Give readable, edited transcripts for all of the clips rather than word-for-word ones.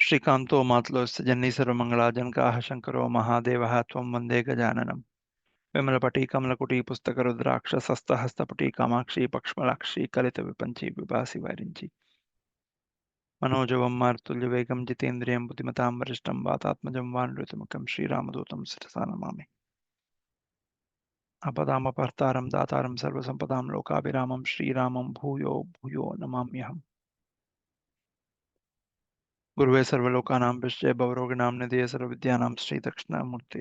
श्रीकांतो मातलोऽस्य जन्नी सर्वमङ्गलाजनकाः शङ्करो महादेवः त्वं वन्दे गजाननम् विमलपटी कमलकुटी पुस्तकरुद्राक्षसस्तहस्तपटी कामाक्षी पक्ष्मलाक्षी कलितविपञ्ची विभासि वैरिञ्ची मनोजवं मारुतुल्यवेगं जितेन्द्रियं बुद्धिमतां वरिष्ठं वातात्मजं वानृतमुखं श्रीरामदूतं शिरसा नमामि अपदामपहर्तारं दातारं सर्वसम्पदां लोकाभिरामं श्रीरामं भूयो भूयो नमाम्यहम् गुरुवे सर्वलोकानां विश्वये भवरोगिणां निधये सर्वविद्यानां श्रीदक्षिणामूर्ते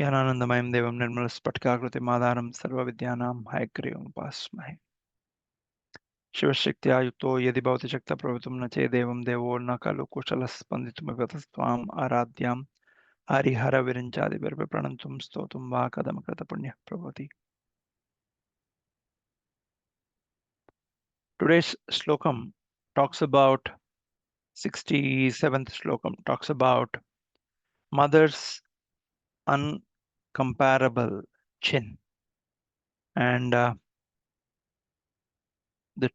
ज्ञानानन्दमयं देवं निर्मलस्फटिकाकृतिमाधारं सर्वविद्यानां हयग्रीवमुपास्महे शिवशक्त्या युक्तो यदि भवति शक्तप्रभवितुं न चेदेवं देवो न खलु कुशलः स्पन्दितुमिव तस्त्वाम् आराध्यां हरिहरविरिञ्चादिभिर्भि प्रणन्तुं स्तोतुं वा कथमकृतपुण्यः भवति. Today's Slokam talks about 67th Slokam, talks about mother's uncomparable chin. And the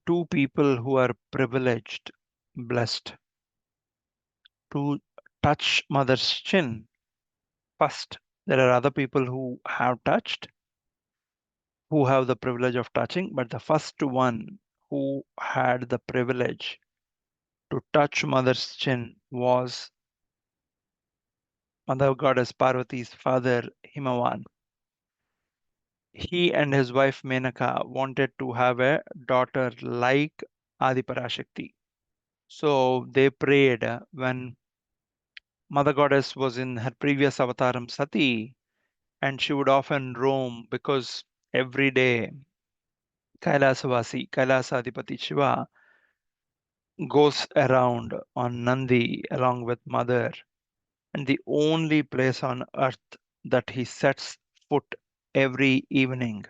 two people who are privileged, blessed to touch mother's chin. First, there are other people who have touched, who have the privilege of touching, but the first one who had the privilege to touch mother's chin was Mother Goddess Parvati's father, Himavan. He and his wife Menaka wanted to have a daughter like Adiparashakti. So they prayed when Mother Goddess was in her previous avataram Sati, and she would often roam because every day Kailasavasi, Kailasadipati Shiva goes around on Nandi along with Mother, and the only place on earth that he sets foot every evening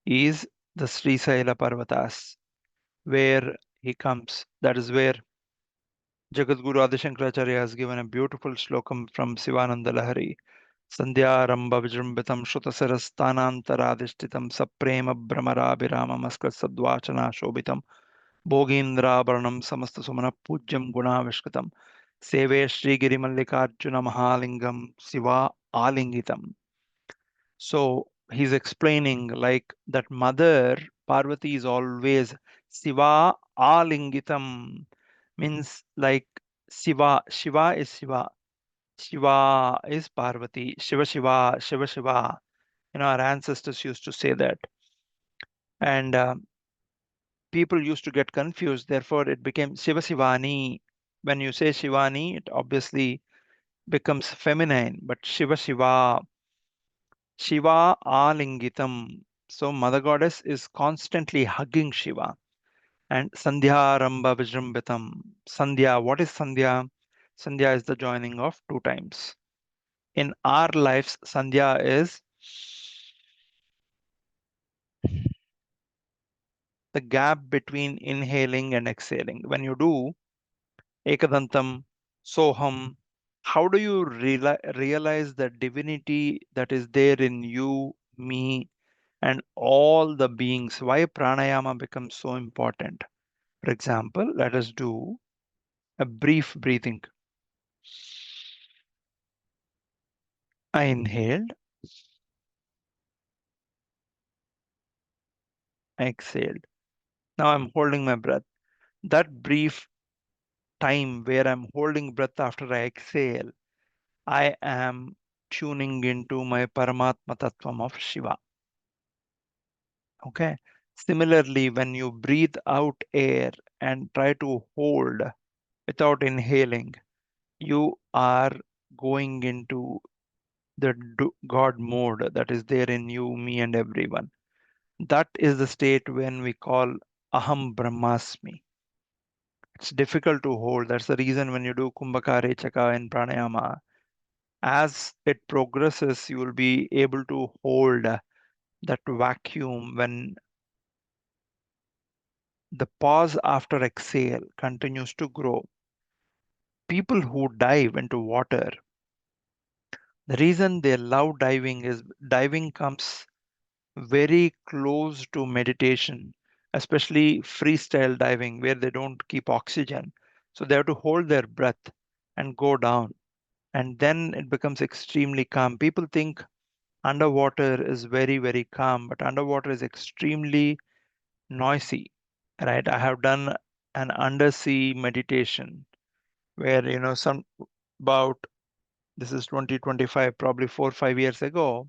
is the Sree Parvatas, where he comes. That is where Jagadguru Adi Shankaracharya has given a beautiful slokam from Sivananda Lahari. Sandhyaramba vijrambitam shrutasarasthanantaradishtitam saprema brahmarabhiramamaskar sadvachana shobhitam bhogindrabharanam samasta sumana pujyam gunavishkatam seve Sri Giri Mallikarjuna Mahalingam Siva Alingitam. So he's explaining like that mother Parvati is always Siva Alingitam, means like Shiva is Shiva. Shiva is Parvati. Shiva Shiva, Shiva Shiva. Our ancestors used to say that. And people used to get confused. Therefore, it became Shiva Shivani. When you say Shivani, it obviously becomes feminine. But Shiva Shiva, Shiva Alingitam. So Mother Goddess is constantly hugging Shiva. And Sandhya Ramba Vijrambitam. Sandhya, what is Sandhya? Sandhya is the joining of two times. In our lives, Sandhya is the gap between inhaling and exhaling. When you do Ekadantam, Soham, how do you realize the divinity that is there in you, me, and all the beings? Why pranayama becomes so important? For example, let us do a brief breathing. I inhaled, I exhaled. Now I'm holding my breath. That brief time where I'm holding breath after I exhale, I am tuning into my Paramatma Tattvam of Shiva. Okay. Similarly, when you breathe out air and try to hold without inhaling, you are going into the God mode that is there in you, me, and everyone. That is the state when we call Aham Brahmasmi. It's difficult to hold. That's the reason when you do Kumbhakare Chaka in Pranayama, as it progresses, you will be able to hold that vacuum when the pause after exhale continues to grow. People who dive into water, the reason they love diving is diving comes very close to meditation, especially freestyle diving where they don't keep oxygen. So they have to hold their breath and go down. And then it becomes extremely calm. People think underwater is very, very calm, but underwater is extremely noisy, right? I have done an undersea meditation where, some about this is 2025, probably 4 or 5 years ago.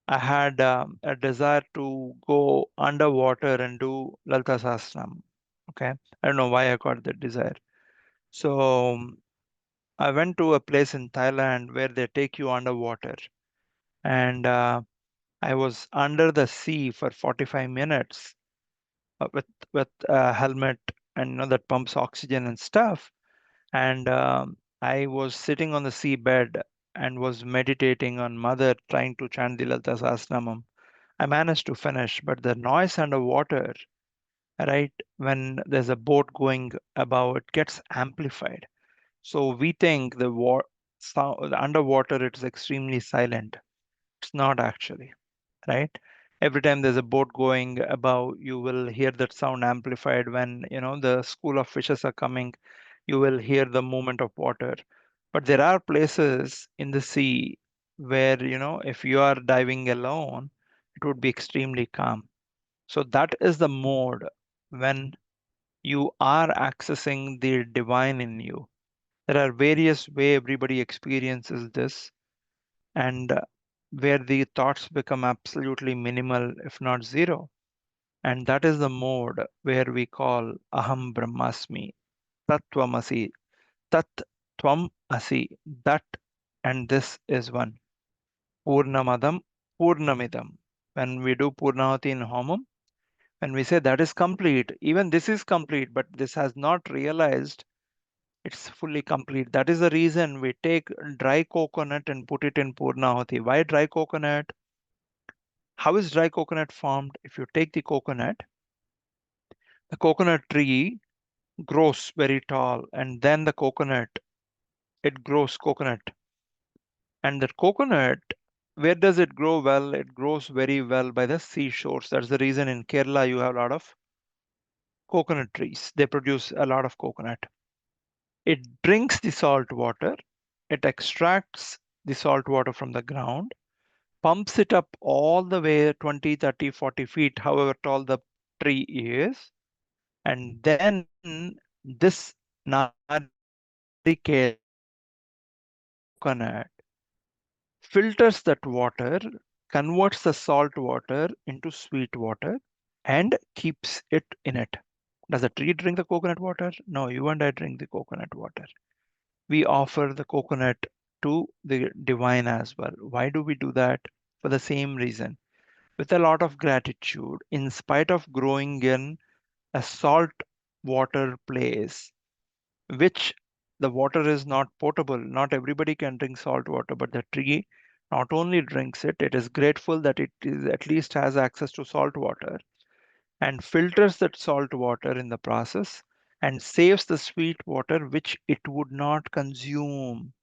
I had a desire to go underwater and do Lalita Sahasranam. Okay. I don't know why I got that desire. So I went to a place in Thailand where they take you underwater. And I was under the sea for 45 minutes with a helmet and that pumps oxygen and stuff. And I was sitting on the seabed and was meditating on Mother, trying to chant the Lalita Sahasranamam. I managed to finish, but the noise underwater, right, when there's a boat going above, it gets amplified. So we think the underwater it is extremely silent. It's not actually, right? Every time there's a boat going above, you will hear that sound amplified. When the school of fishes are coming, you will hear the movement of water. But there are places in the sea where if you are diving alone, it would be extremely calm. So that is the mode when you are accessing the divine in you. There are various way everybody experiences this, and where the thoughts become absolutely minimal, if not zero. And that is the mode where we call Aham Brahmasmi, Tattvamasi, Tat Tvam Asi, that and this is one. Purnamadam, Purnamidam. When we do Purnahati in Homam, when we say that is complete, even this is complete, but this has not realized it's fully complete. That is the reason we take dry coconut and put it in Purnahati. Why dry coconut? How is dry coconut formed? If you take the coconut tree grows very tall, and then the coconut, it grows coconut. And that coconut, where does it grow well? It grows very well by the seashores. That's the reason in Kerala you have a lot of coconut trees. They produce a lot of coconut. It drinks the salt water, it extracts the salt water from the ground, pumps it up all the way 20, 30, 40 feet, however tall the tree is, and then this naricate coconut filters that water, converts the salt water into sweet water, and keeps it in it. Does the tree drink the coconut water? No, you and I drink the coconut water. We offer the coconut to the divine as well. Why do we do that? For the same reason. With a lot of gratitude, in spite of growing in a salt water place, which the water is not potable. Not everybody can drink salt water, but the tree not only drinks it, it is grateful that it is at least has access to salt water and filters that salt water in the process and saves the sweet water which it would not consume.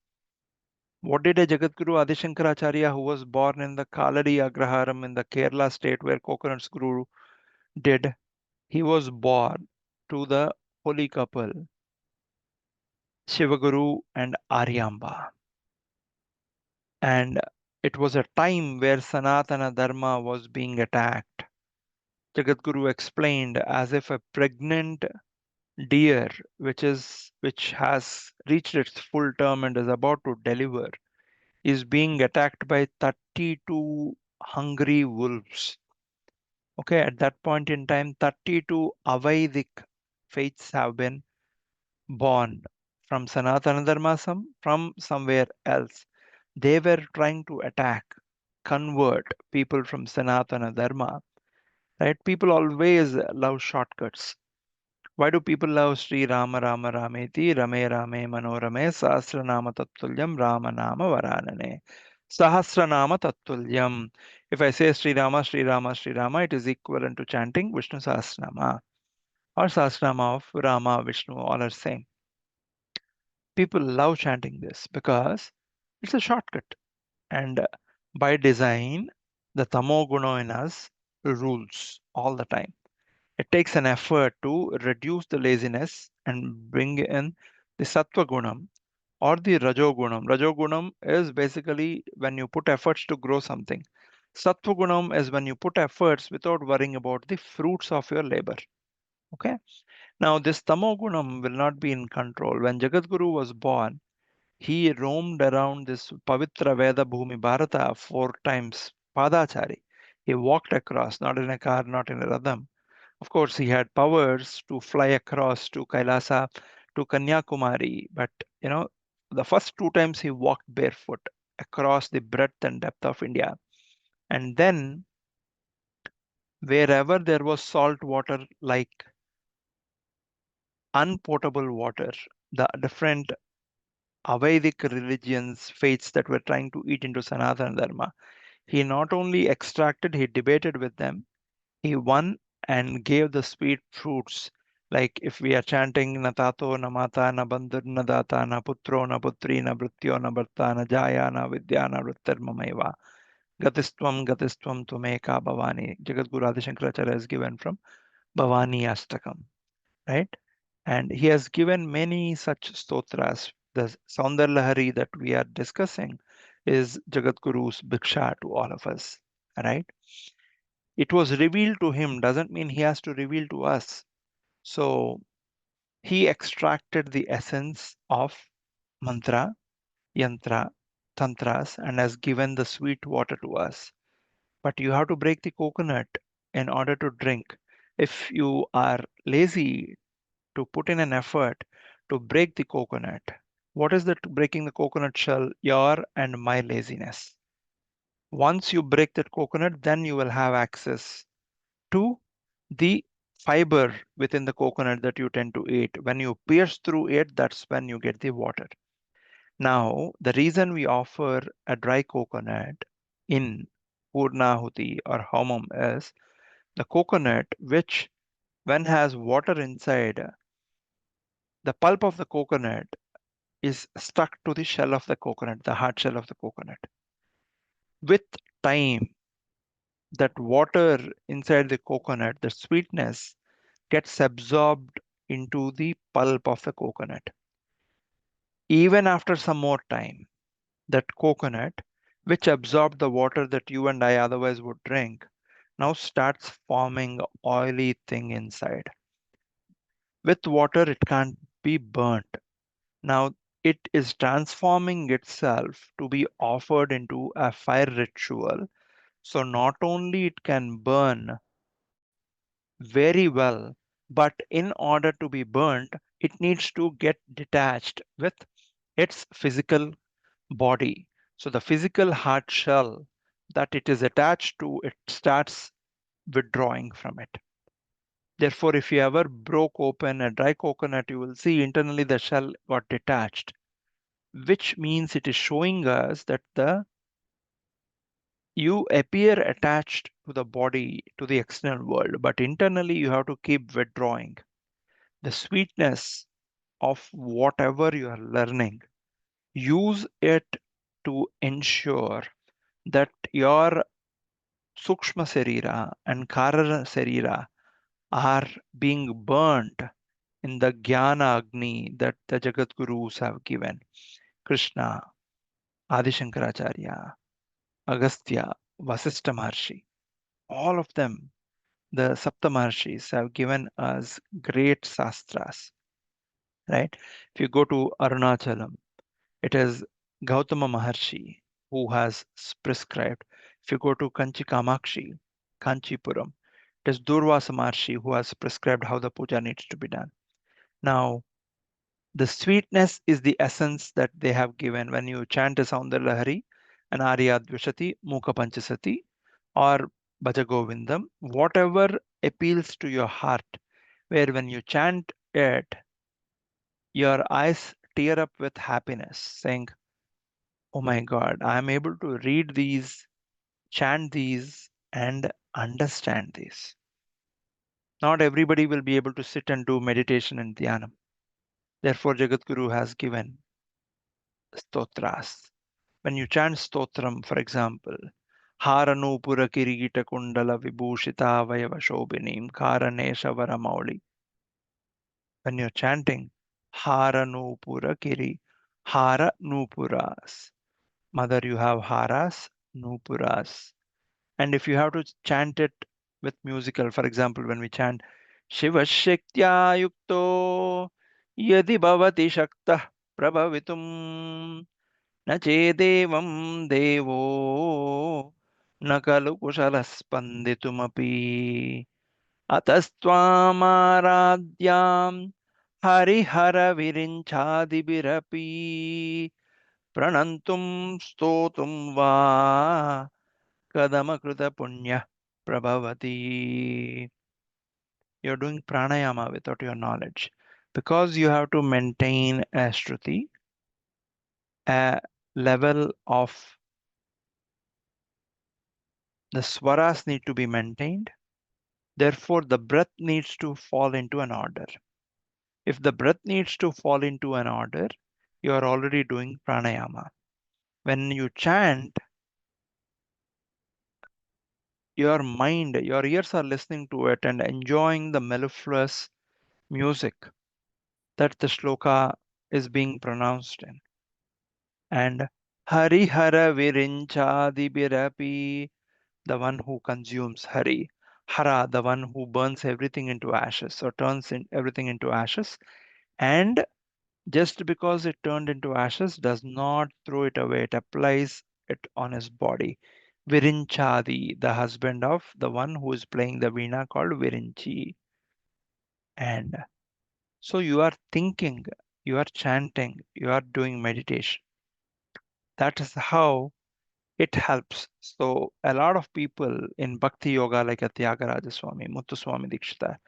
What did a Jagadguru Adi Shankaracharya, who was born in the Kaladi Agraharam in the Kerala state where coconuts grew, did? He was born to the holy couple, Shivaguru and Aryamba. And it was a time where Sanatana Dharma was being attacked. Jagadguru explained as if a pregnant deer which has reached its full term and is about to deliver is being attacked by 32 hungry wolves. Okay, at that point in time, 32 Avaidik faiths have been born from Sanatana Dharma, from somewhere else. They were trying to attack, convert people from Sanatana Dharma. Right? People always love shortcuts. Why do people love Sri Rama Rama Rameti Rame Rame Manorame Sahasranama Tattulyam Rama Nama Varanane? Sahasranama Tattulyam. If I say Sri Rama, Sri Rama, Sri Rama, it is equivalent to chanting Vishnu Sahasranama or Sahasranama of Rama, Vishnu, all are same. People love chanting this because it's a shortcut. And by design, the tamo guna in us rules all the time. It takes an effort to reduce the laziness and bring in the Sattva Gunam or the Rajogunam. Rajogunam is basically when you put efforts to grow something. Sattva Gunam is when you put efforts without worrying about the fruits of your labor. Okay. Now, this Tamogunam will not be in control. When Jagadguru was born, he roamed around this Pavitra Veda Bhumi Bharata 4 times, Padachari. He walked across, not in a car, not in a Radham. Of course, he had powers to fly across to Kailasa, to Kanyakumari, but the first 2 times he walked barefoot across the breadth and depth of India. And then, wherever there was salt water, like unpotable water, the different Avedic religions, faiths that were trying to eat into Sanatana Dharma, he not only extracted, he debated with them. He won and gave the sweet fruits. Like if we are chanting na tato na mata na bandhur na data na putro na putri na bhrityo na bharta na jaya na vidya na vrittar mamaiva gatistvam tumeka bhavani. Jagadguru Adi Shankaracharya has given from Bhavani Astakam, right? And he has given many such stotras. The Soundar Lahari that we are discussing is Jagadguru's Bhiksha to all of us, right? It was revealed to him doesn't mean he has to reveal to us. So he extracted the essence of mantra, yantra, tantras, and has given the sweet water to us. But you have to break the coconut in order to drink. If you are lazy to put in an effort to break the coconut, what is that breaking the coconut shell? Your and my laziness. Once you break that coconut, then you will have access to the fiber within the coconut that you tend to eat. When you pierce through it, that's when you get the water. Now, the reason we offer a dry coconut in Purnahuti or Homam is the coconut, which when has water inside, the pulp of the coconut is stuck to the shell of the coconut, the hard shell of the coconut. With time, that water inside the coconut, the sweetness gets absorbed into the pulp of the coconut. Even after some more time, that coconut, which absorbed the water that you and I otherwise would drink, now starts forming oily thing inside. With water, it can't be burnt. Now it is transforming itself to be offered into a fire ritual. So not only it can burn very well, but in order to be burnt, it needs to get detached with its physical body. So the physical hard shell that it is attached to, it starts withdrawing from it. Therefore, if you ever broke open a dry coconut, you will see internally the shell got detached, which means it is showing us that the you appear attached to the body, to the external world, but internally you have to keep withdrawing. The sweetness of whatever you are learning, use it to ensure that your Sukshma Sarira and Karana Sarira are being burnt in the Jnana Agni that the Jagat Gurus have given. Krishna, Adi Shankaracharya, Agastya, Vasishtha Maharshi, all of them, the Saptamarshis, have given us great sastras, right? If you go to Arunachalam, it is Gautama Maharshi who has prescribed. If you go to Kanchi Kamakshi, Kanchipuram, it is Durvasa Maharshi who has prescribed how the puja needs to be done. Now, the sweetness is the essence that they have given when you chant a Soundar Lahari, an Arya Dvishati, Mukha Panchasati, or Bhaja Govindam, whatever appeals to your heart, where when you chant it, your eyes tear up with happiness, saying, oh my God, I am able to read these, chant these, and understand these. Not everybody will be able to sit and do meditation and dhyanam. Therefore, Jagadguru has given stotras. When you chant stotram, for example, Haranupura Kirigita Kundala Vibhushita Vayava Shobhinim Karanesha Varamauli. When you're chanting Haranupura Kiri, Hara Nupuras. Mother, you have Haras, Nupuras. And if you have to chant it with musical, for example, when we chant Shiva Shaktya Yukto Yadi Bhavati Shakta Prabhavitum Na Chedevam Devo Nakalu Kushalaspanditum Atastwamaradhyam Harihara Virinchadibirapi Pranantum Stotum Va Kadamakruta Punya Prabhavati. You're doing pranayama without your knowledge. Because you have to maintain a shruti, a level of the swaras need to be maintained. Therefore, the breath needs to fall into an order. If the breath needs to fall into an order, you are already doing pranayama. When you chant, your mind, your ears are listening to it and enjoying the mellifluous music that the shloka is being pronounced in. And Hari Hara Virinchadi Birapi, the one who consumes Hari. Hara, the one who burns everything into ashes or turns everything into ashes. And just because it turned into ashes does not throw it away, it applies it on his body. Virinchadi, the husband of the one who is playing the veena called Virinchi. And so you are thinking, you are chanting, you are doing meditation. That is how it helps. So a lot of people in Bhakti Yoga, like a Tyagaraja Swami, Muthuswami Dikshita,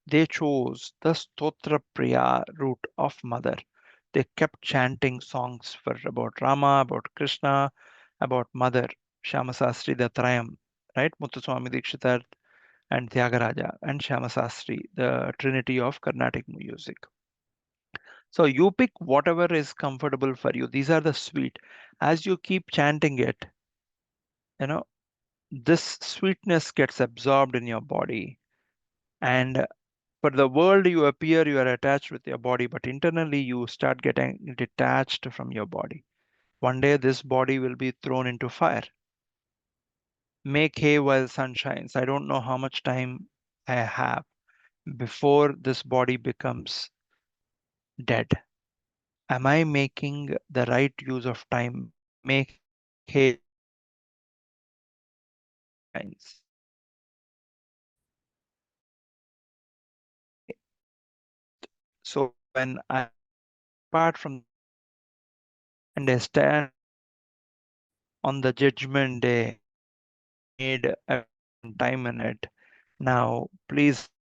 they chose the Stotra Priya route of Mother. They kept chanting songs for about Rama, about Krishna, about Mother, Shyamasastri, the Trayam, right? Muthuswami Dikshita and Tyagaraja and Shyamasastri, the trinity of Carnatic music. So you pick whatever is comfortable for you. These are the sweet. As you keep chanting it, you know, this sweetness gets absorbed in your body. And for the world, you appear you are attached with your body, but internally you start getting detached from your body. One day, this body will be thrown into fire. Make hay while sun shines. I don't know how much time I have before this body becomes dead. Am I making the right use of time? Make hay while sun shines. So when I depart from and I stand on the judgment day, made everyone time in it. Now, please help me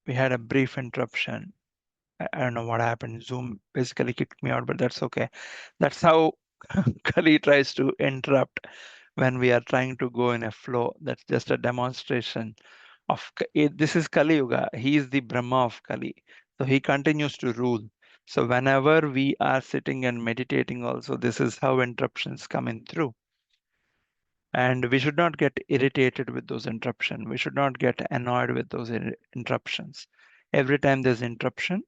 we had a brief interruption. I don't know what happened. Zoom basically kicked me out, but that's okay. That's how Kali tries to interrupt when we are trying to go in a flow. That's just a demonstration of this is Kali Yuga. He is the Brahma of Kali. So he continues to rule. So whenever we are sitting and meditating also, this is how interruptions come in through. And we should not get irritated with those interruptions. We should not get annoyed with those interruptions. Every time there's interruption,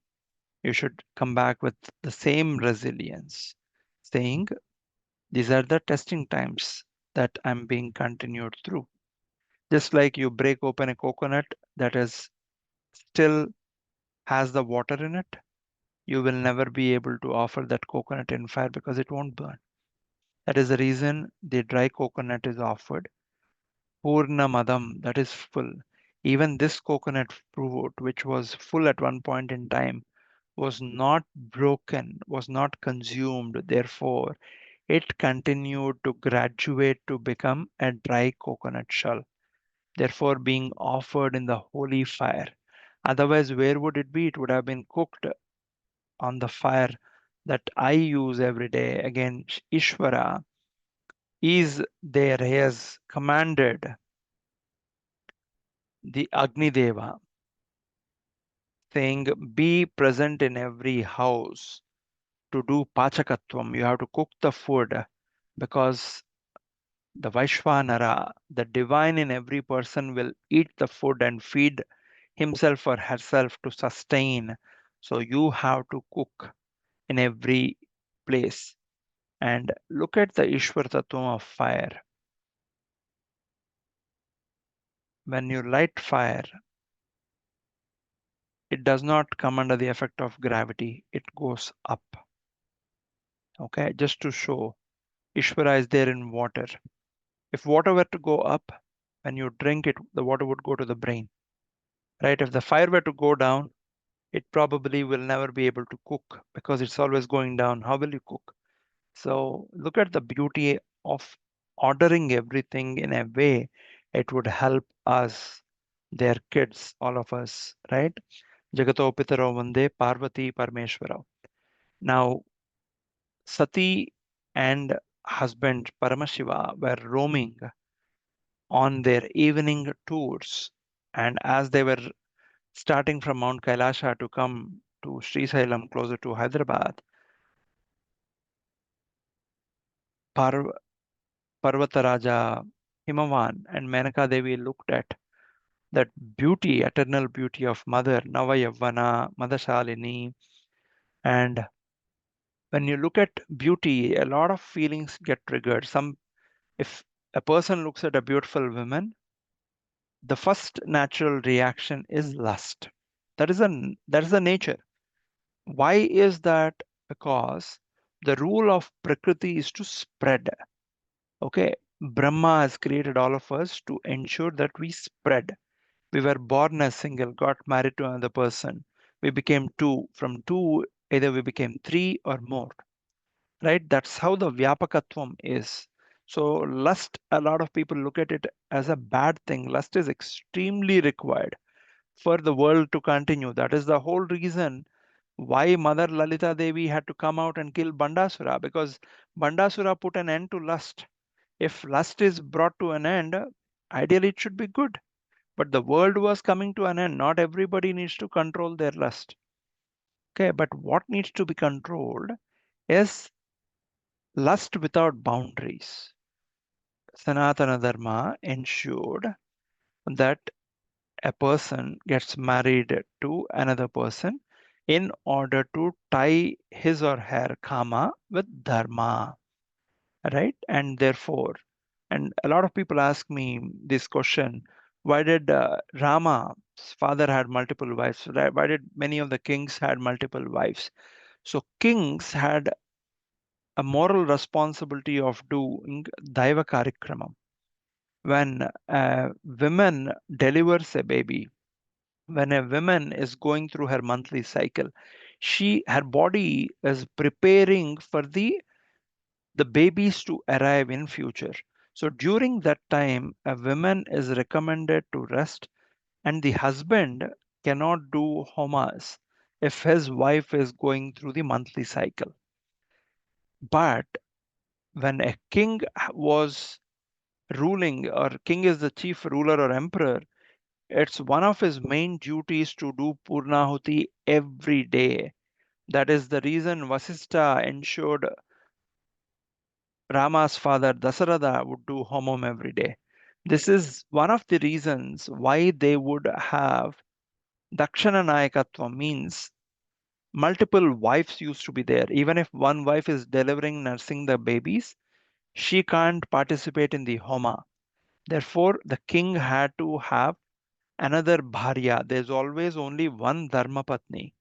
you should come back with the same resilience, saying, these are the testing times that I'm being continued through. Just like you break open a coconut that is still has the water in it, you will never be able to offer that coconut in fire because it won't burn. That is the reason the dry coconut is offered. Purna Madam, that is full. Even this coconut fruit, which was full at one point in time, was not broken, was not consumed. Therefore, it continued to graduate to become a dry coconut shell, therefore being offered in the holy fire. Otherwise, where would it be? It would have been cooked on the fire that I use every day. Again, Ishvara is there. He has commanded the Agni Deva, saying, be present in every house to do pachakatvam. You have to cook the food because the Vaishvanara, the divine in every person, will eat the food and feed himself or herself to sustain. So you have to cook in every place. And look at the Ishwar Tattvam of fire. When you light fire, it does not come under the effect of gravity, it goes up. Okay, just to show Ishvara is there in water. If water were to go up, when you drink it, the water would go to the brain. Right? If the fire were to go down, it probably will never be able to cook because it's always going down. How will you cook? So look at the beauty of ordering everything in a way it would help us, their kids, all of us, right? Jagato Pitaro Vande Parvati Parmeshwara. Now, Sati and husband Paramashiva were roaming on their evening tours. And as they were starting from Mount Kailasha to come to Sri Sailam closer to Hyderabad, Par- Parvataraja Himavan and Menaka Devi looked at that beauty, eternal beauty of Mother Navayavana, Mother Shalini. And when you look at beauty, a lot of feelings get triggered. If a person looks at a beautiful woman, the first natural reaction is lust. That is the nature. Why is that? Because the rule of Prakriti is to spread. Okay, Brahma has created all of us to ensure that we spread. We were born as single, got married to another person. We became two. From two, either we became three or more. Right? That's how the Vyapakatvam is. So, lust, a lot of people look at it as a bad thing. Lust is extremely required for the world to continue. That is the whole reason why Mother Lalita Devi had to come out and kill Bandasura, because Bandasura put an end to lust. If lust is brought to an end, ideally it should be good. But the world was coming to an end. Not everybody needs to control their lust. Okay, but what needs to be controlled is lust without boundaries. Sanatana Dharma ensured that a person gets married to another person in order to tie his or her karma with dharma, right? And therefore, and a lot of people ask me this question: why did Rama's father had multiple wives? Why did many of the kings had multiple wives? So kings had a moral responsibility of doing daiva karikramam. When a woman delivers a baby, when a woman is going through her monthly cycle, her body is preparing for the babies to arrive in future. So during that time, a woman is recommended to rest, and the husband cannot do homas if his wife is going through the monthly cycle. But when a king was ruling, or king is the chief ruler or emperor, it's one of his main duties to do Purnahuti every day. That is the reason Vasistha ensured Rama's father Dasaratha would do homam every day. This is one of the reasons why they would have Dakshana Nayakatva, means multiple wives used to be there. Even if one wife is delivering, nursing the babies, she can't participate in the homa. Therefore, the king had to have another bharya. There's always only one dharma patni,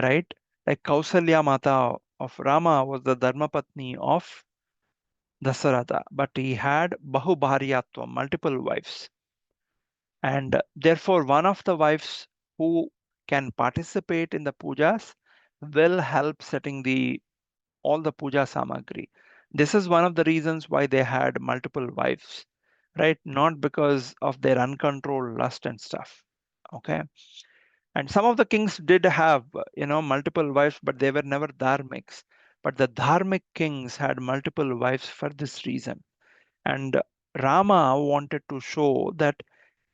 right? Like Kausalya Mata of Rama was the dharma patni of Dasaratha, but he had bahubharyatva, multiple wives. And therefore, one of the wives who can participate in the pujas will help setting the all the puja samagri. This is one of the reasons why they had multiple wives, right? Not because of their uncontrolled lust and stuff. Okay. And some of the kings did have, multiple wives, but they were never dharmiks. But the dharmic kings had multiple wives for this reason. And Rama wanted to show that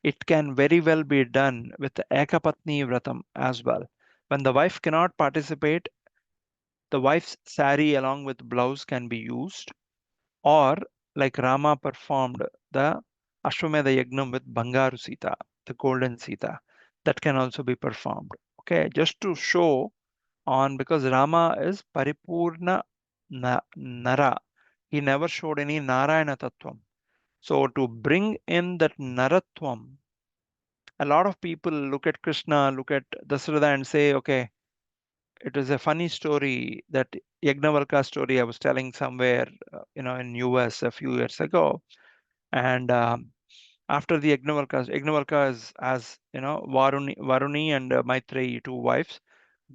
it can very well be done with the Ekapatni Vratam as well. When the wife cannot participate, the wife's sari along with blouse can be used, or like Rama performed the Ashwamedha Yagnam with Bangaru Sita, the golden Sita, that can also be performed. Okay, just to show on because Rama is Paripurna Nara. He never showed any Narayana Tattvam. So to bring in that Naratvam, a lot of people look at Krishna, look at Dasratha and say, okay, it is a funny story that Yagnavalka story I was telling somewhere, in US a few years ago. And after the Yagnavalka is as Varuni and Maitreyi, two wives,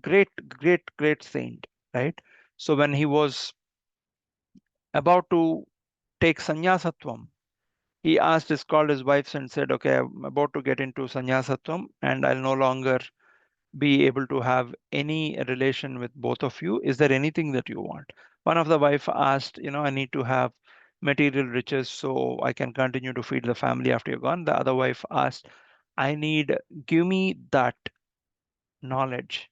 great, great, great saint, right? So when he was about to take sannyasatvam, he asked called his wives and said, okay, I'm about to get into sannyasatvam and I'll no longer be able to have any relation with both of you. Is there anything that you want? One of the wife asked, I need to have material riches so I can continue to feed the family after you're gone. The other wife asked, give me that knowledge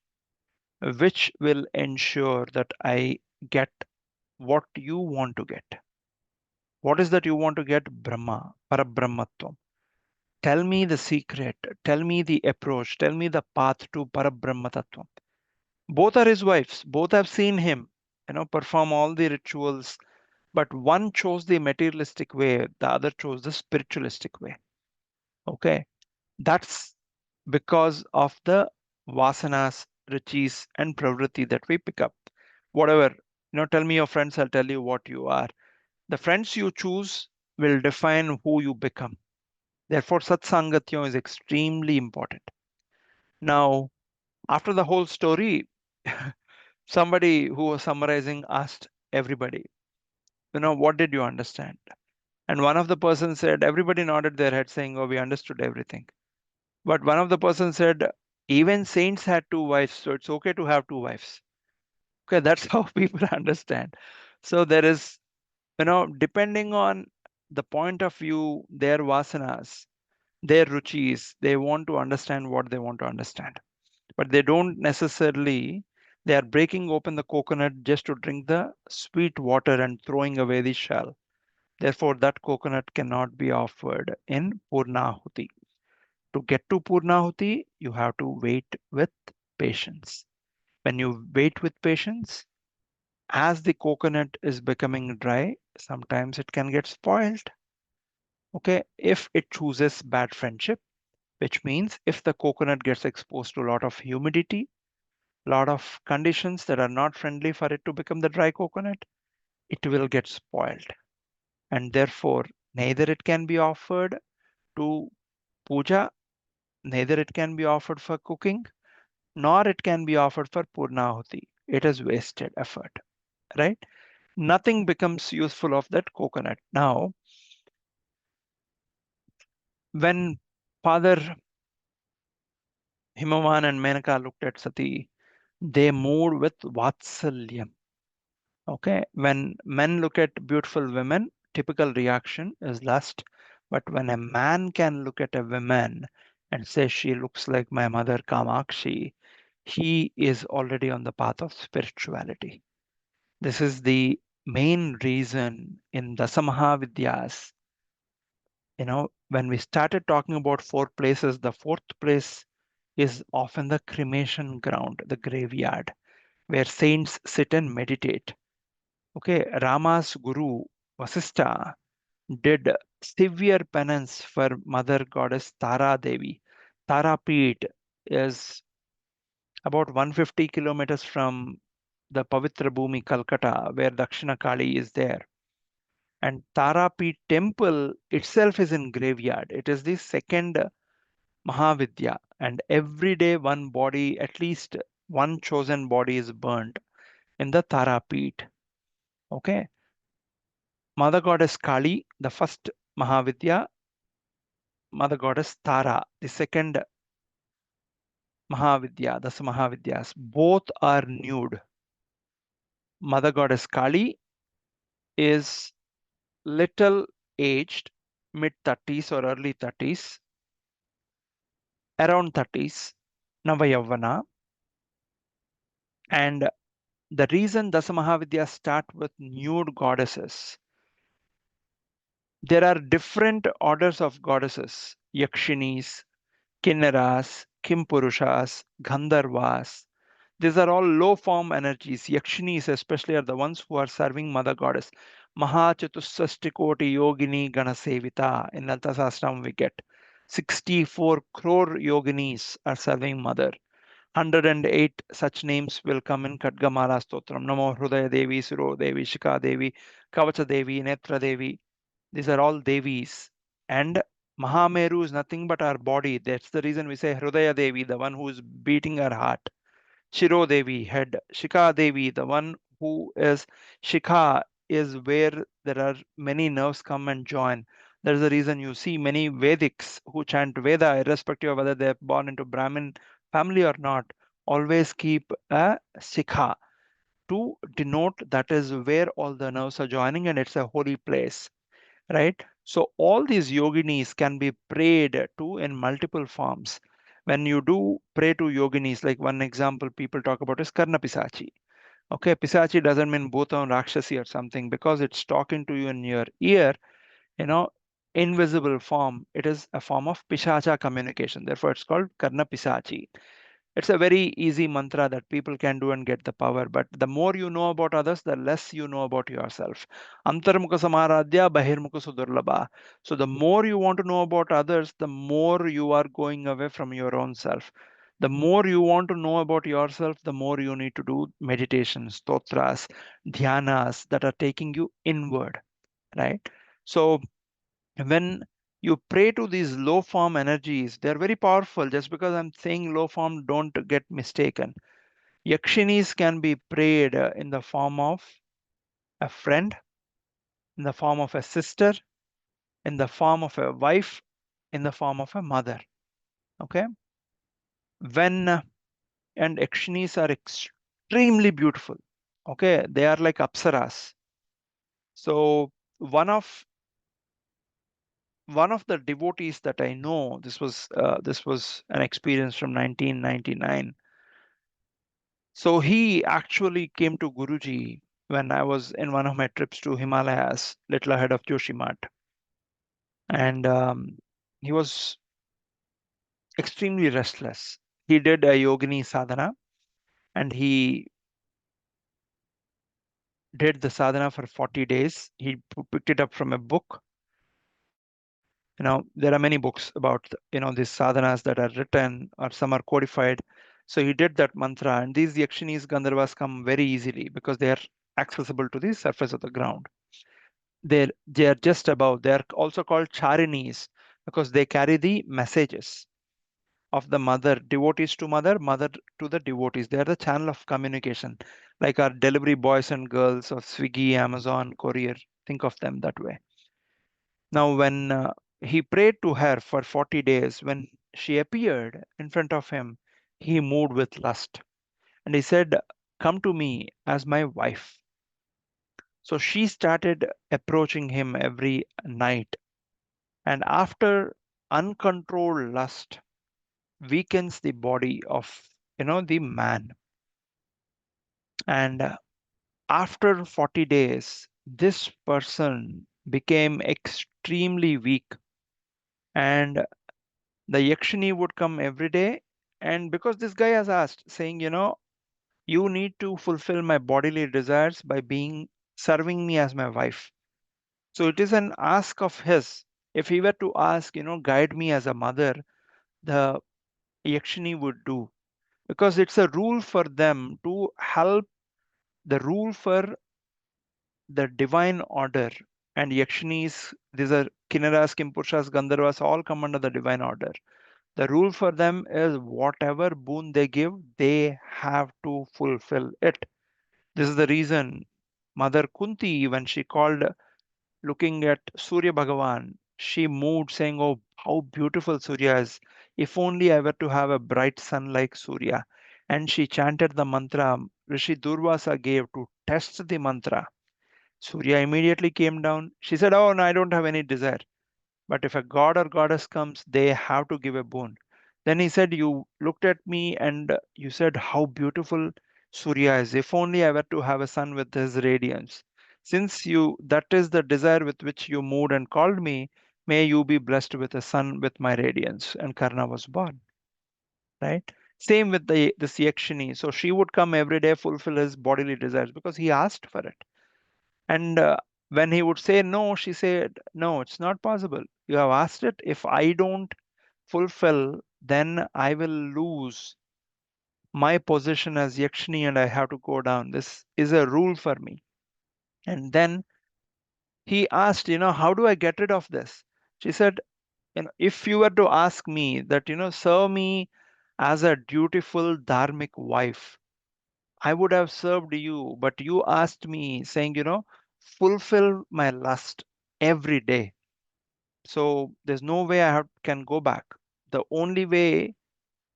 which will ensure that I get what you want to get. What is that you want to get? Brahma, Parabrahmatvam. Tell me the secret, tell me the approach, tell me the path to Parabrahmatattvam. Both are his wives, both have seen him, perform all the rituals, but one chose the materialistic way, the other chose the spiritualistic way. Okay, that's because of the vasanas, riches, and pravritti that we pick up. Whatever, tell me your friends, I'll tell you what you are. The friends you choose will define who you become. Therefore, satsangatya is extremely important. Now, after the whole story, somebody who was summarizing asked everybody, what did you understand? And one of the persons said, everybody nodded their head saying, oh, we understood everything. But one of the persons said, even saints had two wives, so it's okay to have two wives. Okay, that's how people understand. So there is, depending on the point of view, their vasanas, their ruchis, they want to understand what they want to understand. But they don't necessarily, they are breaking open the coconut just to drink the sweet water and throwing away the shell. Therefore, that coconut cannot be offered in Purnahuti. To get to Purnahuti, you have to wait with patience. When you wait with patience, as the coconut is becoming dry, sometimes it can get spoiled. Okay, if it chooses bad friendship, which means if the coconut gets exposed to a lot of humidity, a lot of conditions that are not friendly for it to become the dry coconut, it will get spoiled. And therefore, neither it can be offered to puja, neither it can be offered for cooking, nor it can be offered for purnahuti. It is wasted effort, right? Nothing becomes useful of that coconut. Now, when Father Himavan and Menaka looked at Sati, they moved with Vatsalyam. Okay, when men look at beautiful women, typical reaction is lust. But when a man can look at a woman and say she looks like my mother Kamakshi, he is already on the path of spirituality. This is the main reason in Dasamaha Vidyas. When we started talking about four places, the fourth place is often the cremation ground, the graveyard. where saints sit and meditate. Okay, Rama's guru Vasistha did severe penance for Mother Goddess Tara Devi. Tara Peeth is about 150 kilometers from the Pavitra Bhumi, Calcutta, where Dakshina Kali is there. And Tara Peeth temple itself is in graveyard. It is the second Mahavidya, and every day one body, at least one chosen body, is burnt in the Tara Peeth. Okay, Mother Goddess Kali, the first Mahavidya, Mother Goddess Tara, the second Mahavidya, the Mahavidyas, both are nude. Mother Goddess Kali is little aged, mid 30s or early 30s, around 30s, Navayavana. And the reason Dasamahavidyas start with nude goddesses, there are different orders of goddesses, Yakshinis, Kinnaras, Kimpurushas, Gandharvas. These are all low form energies. Yakshinis, especially, are the ones who are serving Mother Goddess. Maha Chatusashtikoti Yogini Ganasevita. In Lata Sahasranam, we get 64 crore yoginis are serving Mother. 108 such names will come in Khadgamala Stotram. Namo Hrudaya Devi, Suro Devi, Shika Devi, Kavacha Devi, Netra Devi. These are all Devis. And Mahameru is nothing but our body. That's the reason we say Hrudaya Devi, the one who is beating our heart. Shiro Devi, head. Shika Devi, the one who is Shikha, is where there are many nerves come and join. There's the reason you see many Vedics who chant Veda, irrespective of whether they're born into Brahmin family or not, always keep a Shikha to denote that is where all the nerves are joining and it's a holy place, right? So all these yoginis can be prayed to in multiple forms. When you do pray to yoginis, like one example people talk about is Karna Pisachi. Okay, Pisachi doesn't mean Bhuta or Rakshasi or something because it's talking to you in your ear, you know, invisible form. It is a form of Pishacha communication. Therefore, it's called Karna Pisachi. It's a very easy mantra that people can do and get the power. But the more you know about others, the less you know about yourself. Antarmukha samaradhya bahirmukha sudurlabha. So the more you want to know about others, the more you are going away from your own self. The more you want to know about yourself, the more you need to do meditations, stotras, dhyanas that are taking you inward, right? So when you pray to these low form energies, they're very powerful. Just because I'm saying low form, don't get mistaken. Yakshinis can be prayed in the form of a friend, in the form of a sister, in the form of a wife, in the form of a mother. Okay? When and Yakshinis are extremely beautiful. Okay? They are like apsaras. So one of the devotees that I know, this was an experience from 1999. So he actually came to Guruji when I was in one of my trips to Himalayas, little ahead of Joshimat, and he was extremely restless. He did a yogini sadhana, and he did the sadhana for 40 days. He picked it up from a book. There are many books about these sadhanas that are written or some are codified. So he did that mantra, and these yakshinis gandharvas come very easily because they are accessible to the surface of the ground. They are just above. They are also called charinis because they carry the messages of the mother, devotees to mother, mother to the devotees. They are the channel of communication, like our delivery boys and girls of Swiggy, Amazon, Courier. Think of them that way. Now, when he prayed to her for 40 days, when she appeared in front of him, he moved with lust. And he said, "Come to me as my wife." So she started approaching him every night. And after uncontrolled lust weakens the body of, the man. And after 40 days, this person became extremely weak. And the Yakshini would come every day. And because this guy has asked, saying, You need to fulfill my bodily desires by being serving me as my wife. So it is an ask of his. If he were to ask, guide me as a mother, the Yakshini would do, because it's a rule for them to help the rule for the divine order. And Yakshinis, these are Kinnaras, Kimpurshas, Gandharvas, all come under the divine order. The rule for them is whatever boon they give, they have to fulfill it. This is the reason Mother Kunti, when she called looking at Surya Bhagavan, she moved saying, "Oh, how beautiful Surya is. If only I were to have a bright sun like Surya." And she chanted the mantra Rishi Durvasa gave to test the mantra. Surya immediately came down. She said, "Oh, no, I don't have any desire. But if a god or goddess comes, they have to give a boon." Then he said, "You looked at me and you said how beautiful Surya is. If only I were to have a sun with his radiance. Since that is the desire with which you moved and called me, may you be blessed with a sun with my radiance." And Karna was born, right? Same with this Yakshini. So she would come every day, fulfill his bodily desires because he asked for it. And when he would say no, she said, "No, it's not possible. You have asked it. If I don't fulfill, then I will lose my position as Yakshini and I have to go down. This is a rule for me." And then he asked, "How do I get rid of this?" She said, "If you were to ask me that, serve me as a dutiful dharmic wife, I would have served you, but you asked me saying, fulfill my lust every day. So there's no way can go back. The only way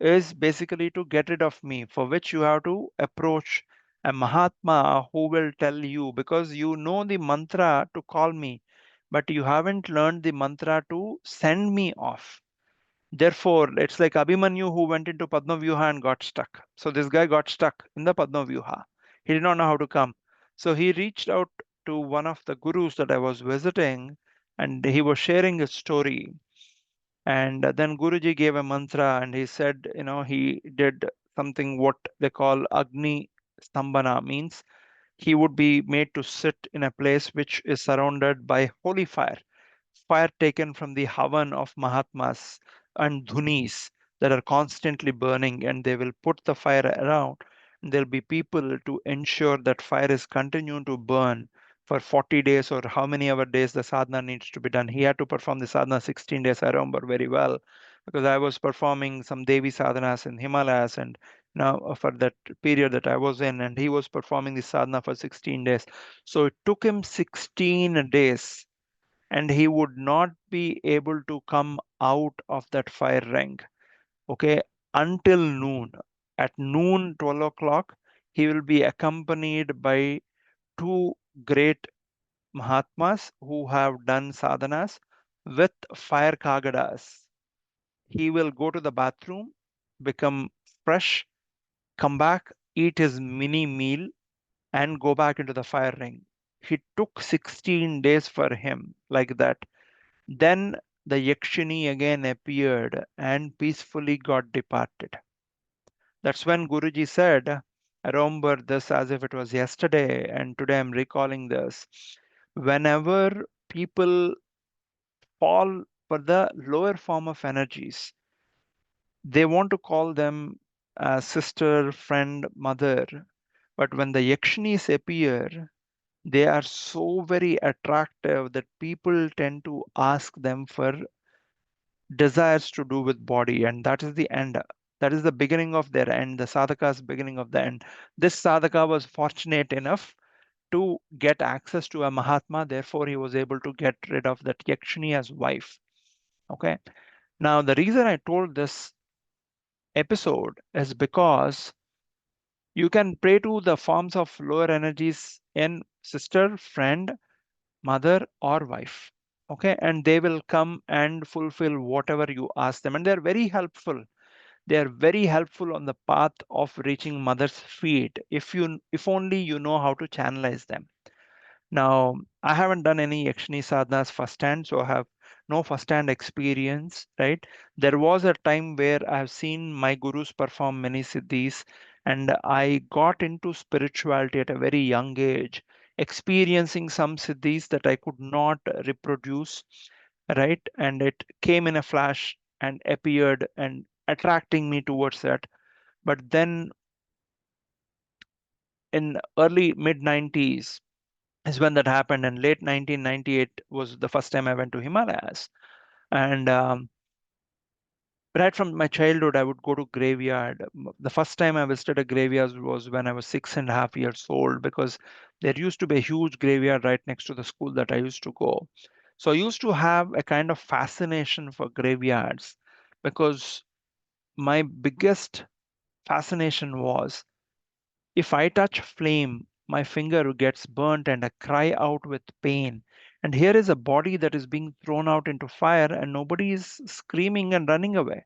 is basically to get rid of me, for which you have to approach a Mahatma who will tell you, because you know the mantra to call me, but you haven't learned the mantra to send me off. Therefore, it's like Abhimanyu who went into Padma Vyuha and got stuck. So this guy got stuck in the Padma Vyuha. He did not know how to come. So he reached out to one of the gurus that I was visiting, and he was sharing a story. And then Guruji gave a mantra and he said, he did something what they call Agni Stambhana, means he would be made to sit in a place which is surrounded by holy fire, fire taken from the Havan of Mahatmas and Dhunis that are constantly burning, and they will put the fire around. And there'll be people to ensure that fire is continuing to burn for 40 days or how many ever days the sadhana needs to be done. He had to perform the sadhana 16 days, I remember very well, because I was performing some Devi sadhanas in Himalayas and now for that period that I was in, and he was performing the sadhana for 16 days. So it took him 16 days and he would not be able to come out of that fire ring, okay, until noon. At noon, 12 o'clock, he will be accompanied by two great Mahatmas who have done sadhanas with fire kagadas. He will go to the bathroom, become fresh, come back, eat his mini meal, and go back into the fire ring. He took 16 days for him like that. Then the Yakshini again appeared and peacefully got departed. That's when Guruji said, I remember this as if it was yesterday, and today I'm recalling this. Whenever people fall for the lower form of energies, they want to call them sister, friend, mother. But when the Yakshinis appear, they are so very attractive that people tend to ask them for desires to do with body, and that is the end. That is the beginning of their end, the sadhaka's beginning of the end. This sadhaka was fortunate enough to get access to a Mahatma, therefore he was able to get rid of that Yakshini as wife. Okay. Now the reason I told this episode is because you can pray to the forms of lower energies in sister, friend, mother, or wife. Okay, and they will come and fulfill whatever you ask them, and they're very helpful. They are very helpful on the path of reaching mother's feet if only you know how to channelize them. Now, I haven't done any Yakshini sadhanas firsthand, so I have no firsthand experience, right? There was a time where I have seen my gurus perform many siddhis, And I got into spirituality at a very young age, experiencing some siddhis that I could not reproduce, right? And it came in a flash and appeared and attracting me towards that. But then in early mid 90s is when that happened, and late 1998 was the first time I went to Himalayas. And right from my childhood, I would go to graveyard. The first time I visited a graveyard was when I was 6.5 years old, because there used to be a huge graveyard right next to the school that I used to go. So I used to have a kind of fascination for graveyards, because my biggest fascination was, if I touch flame, my finger gets burnt and I cry out with pain. And here is a body that is being thrown out into fire and nobody is screaming and running away.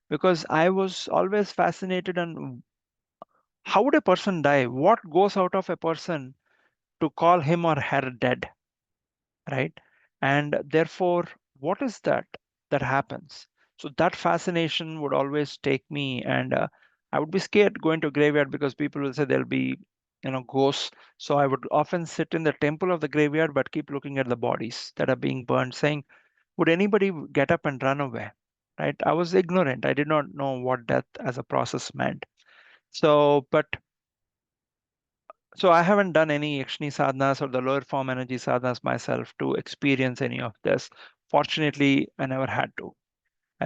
Because I was always fascinated on how would a person die? What goes out of a person to call him or her dead, right? And therefore, what is that happens? So that fascination would always take me, and I would be scared going to graveyard because people will say there'll be, ghosts. So I would often sit in the temple of the graveyard, but keep looking at the bodies that are being burned, saying, would anybody get up and run away? Right? I was ignorant. I did not know what death as a process meant. So, but so I haven't done any Yakshini sadhanas or the lower form energy sadhanas myself to experience any of this. Fortunately, I never had to.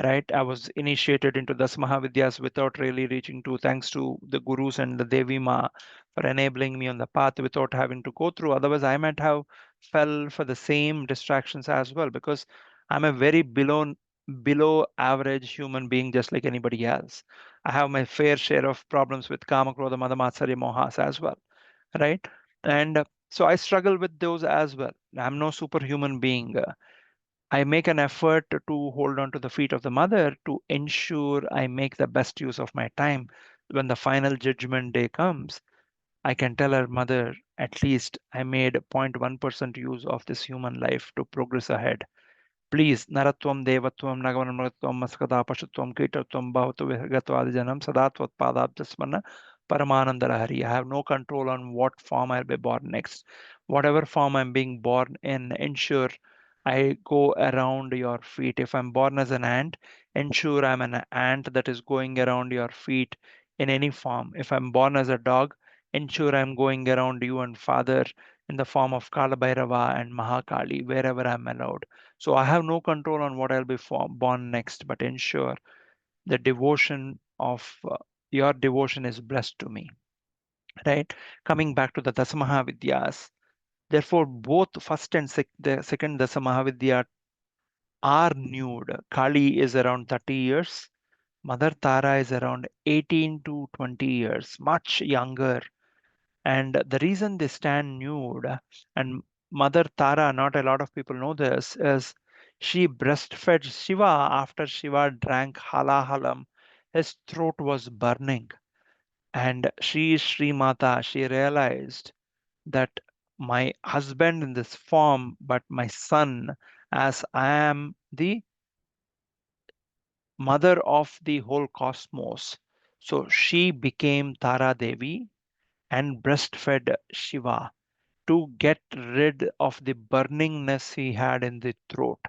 Right? I was initiated into the Mahavidyas without really reaching to, thanks to the gurus and the Devi Ma for enabling me on the path without having to go through. Otherwise, I might have fell for the same distractions as well, because I'm a very below average human being, just like anybody else. I have my fair share of problems with kama, krodha, mada, matsarya, mohas as well, right? And so I struggle with those as well. I'm no superhuman being. I make an effort to hold on to the feet of the mother to ensure I make the best use of my time. When the final judgment day comes, I can tell her, mother, at least I made 0.1% use of this human life to progress ahead. Please, Naratvam, Devatvam, Nagavanamratvam, Maskada, Pashutvam, Kitatvam, Bhavatu, Vihagatva, Janam, Sadatvat, Padabjasmana, Paramananda Lahari. I have no control on what form I'll be born next. Whatever form I'm being born in, ensure I go around your feet. If I'm born as an ant, ensure I'm an ant that is going around your feet in any form. If I'm born as a dog, ensure I'm going around you and father in the form of Kalabhairava and Mahakali, wherever I'm allowed. So I have no control on what I'll be born next, but ensure the devotion of your devotion is blessed to me, right? Coming back to the Dasamahavidyas, therefore, both first and the second Dasamahavidya are nude. Kali is around 30 years. Mother Tara is around 18 to 20 years, much younger. And the reason they stand nude, and Mother Tara, not a lot of people know this, is she breastfed Shiva after Shiva drank halahalam. His throat was burning. And she is Sree Mata. She realized that my husband in this form, but my son, as I am the mother of the whole cosmos. So she became Tara Devi and breastfed Shiva to get rid of the burningness he had in the throat.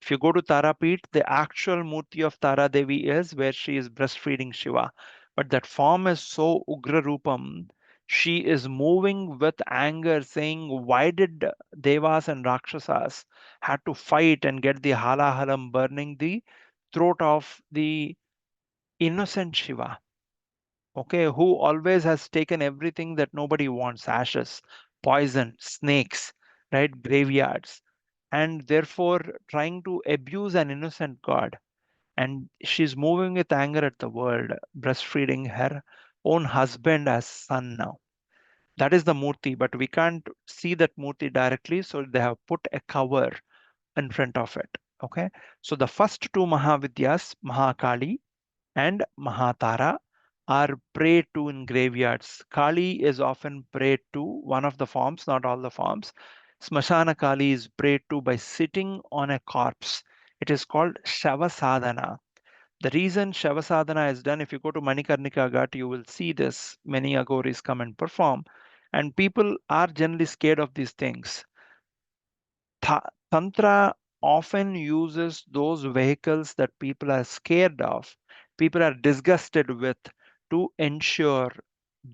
If you go to Tarapeeth, the actual Murti of Tara Devi is where she is breastfeeding Shiva. But that form is so Ugra Rupam. She is moving with anger, saying, why did Devas and Rakshasas had to fight and get the Halahalam burning the throat of the innocent Shiva? Okay, who always has taken everything that nobody wants, ashes, poison, snakes, right, graveyards, and therefore trying to abuse an innocent god. And she's moving with anger at the world, breastfeeding her own husband as son now. That is the Murti, but we can't see that Murti directly, so they have put a cover in front of it. Okay, so the first two Mahavidyas, Mahakali and Mahatara, are prayed to in graveyards. Kali is often prayed to, one of the forms, not all the forms. Smashana Kali is prayed to by sitting on a corpse. It is called Shava Sadhana. The reason Shavasana is done, if you go to Manikarnika Ghat, you will see this. Many agoris come and perform, and people are generally scared of these things. Tantra often uses those vehicles that people are scared of, people are disgusted with, to ensure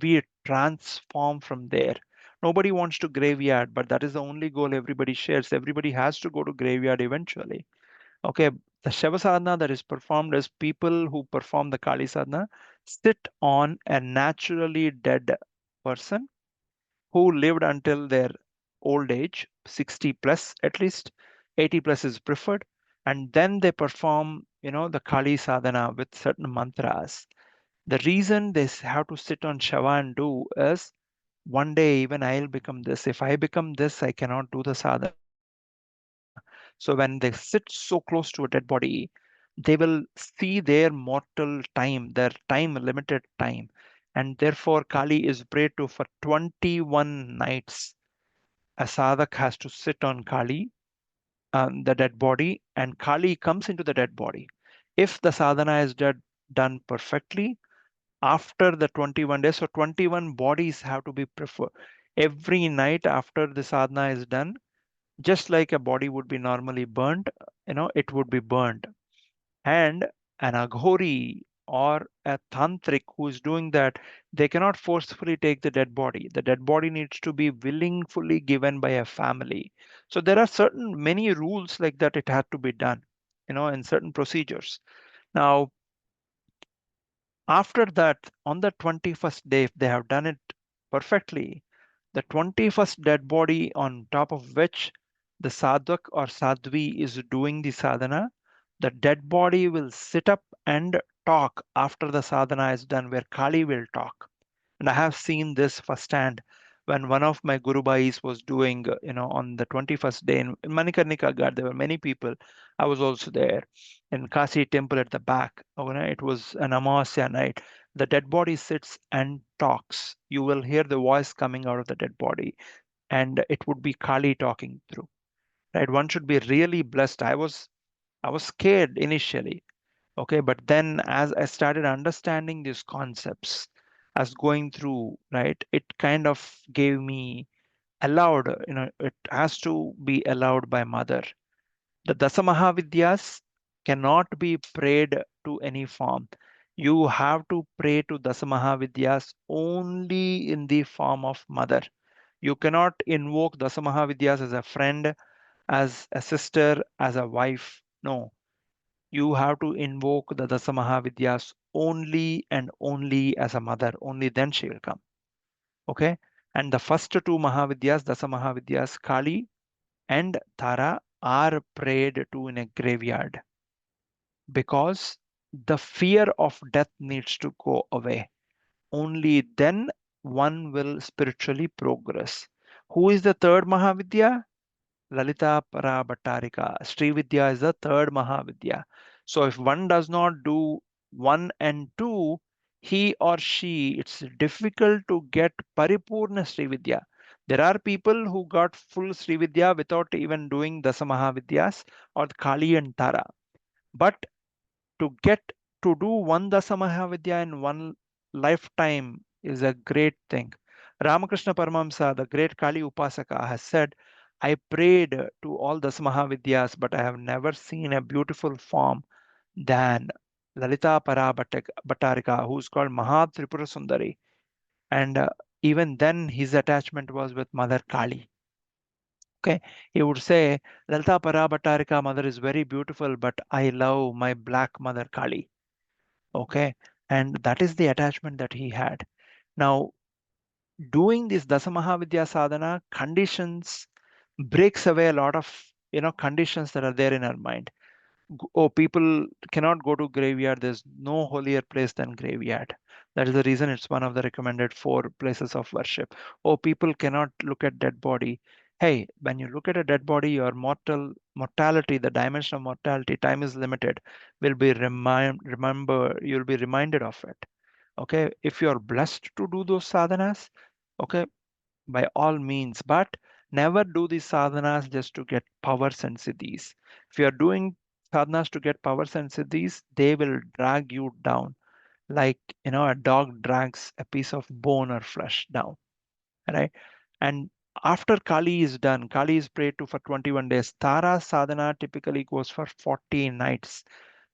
we transform from there. Nobody wants to graveyard, but that is the only goal everybody shares. Everybody has to go to graveyard eventually. Okay, the Shiva sadhana that is performed is people who perform the Kali sadhana sit on a naturally dead person who lived until their old age, 60 plus at least, 80 plus is preferred. And then they perform, the Kali sadhana with certain mantras. The reason they have to sit on Shava and do is one day even I'll become this. If I become this, I cannot do the sadhana. So when they sit so close to a dead body, they will see their mortal time, their time limited time. And therefore, Kali is prayed to for 21 nights. A sadhak has to sit on Kali, the dead body, and Kali comes into the dead body. If the sadhana is done perfectly, after the 21 days, so 21 bodies have to be preferred. Every night after the sadhana is done, just like a body would be normally burned, it would be burned. And an aghori or a tantric who is doing that, they cannot forcefully take the dead body. The dead body needs to be willingly given by a family. So there are certain many rules like that it had to be done, in certain procedures. Now, after that, on the 21st day, if they have done it perfectly, the 21st dead body on top of which the sadhak or sadhvi is doing the sadhana, the dead body will sit up and talk after the sadhana is done, where Kali will talk. And I have seen this firsthand when one of my Guru Bhais was doing, on the 21st day in Manikarnika Ghat, there were many people. I was also there in Kasi temple at the back. It was an Amasya night. The dead body sits and talks. You will hear the voice coming out of the dead body, and it would be Kali talking through. Right? One should be really blessed. I was scared initially. Okay, but then as I started understanding these concepts, as going through, right, it kind of gave me allowed, it has to be allowed by mother. The Dasamahavidyas cannot be prayed to any form. You have to pray to Dasamahavidyas only in the form of mother. You cannot invoke Dasamahavidyas as a friend, as a sister, as a wife. No, you have to invoke the Dasamahavidyas only and only as a mother. Only then she will come. Okay. And the first two Mahavidyas, Dasamahavidyas, Kali and Tara, are prayed to in a graveyard because the fear of death needs to go away. Only then one will spiritually progress. Who is the third Mahavidya? Lalita Parabhattarika. Sree Vidya is the third Mahavidya. So if one does not do one and two, he or she, it's difficult to get Paripurna Sree Vidya. There are people who got full Sree Vidya without even doing Dasa Mahavidyas or Kali and Tara. But to get to do one Dasa Mahavidya in one lifetime is a great thing. Ramakrishna Paramahamsa, the great Kali Upasaka, has said, I prayed to all Dasa Mahavidyas, but I have never seen a beautiful form than Lalita Parabhattarika, who's called Tripura Sundari. And even then, his attachment was with Mother Kali. Okay, he would say, Lalita Parabhattarika mother is very beautiful, but I love my black mother Kali. Okay, and that is the attachment that he had. Now, doing this Dasamahavidya sadhana conditions breaks away a lot of conditions that are there in our mind. Oh, people cannot go to graveyard. There's no holier place than graveyard. That is the reason it's one of the recommended four places of worship. Oh, people cannot look at dead body. Hey, when you look at a dead body, your mortality, the dimension of mortality, time is limited, will be remember, you'll be reminded of it. Okay, if you're blessed to do those sadhanas, okay, by all means, but never do these sadhanas just to get powers and siddhis. If you are doing sadhanas to get powers and siddhis, they will drag you down like, a dog drags a piece of bone or flesh down, right? And after Kali is done, Kali is prayed to for 21 days. Tara sadhana typically goes for 40 nights.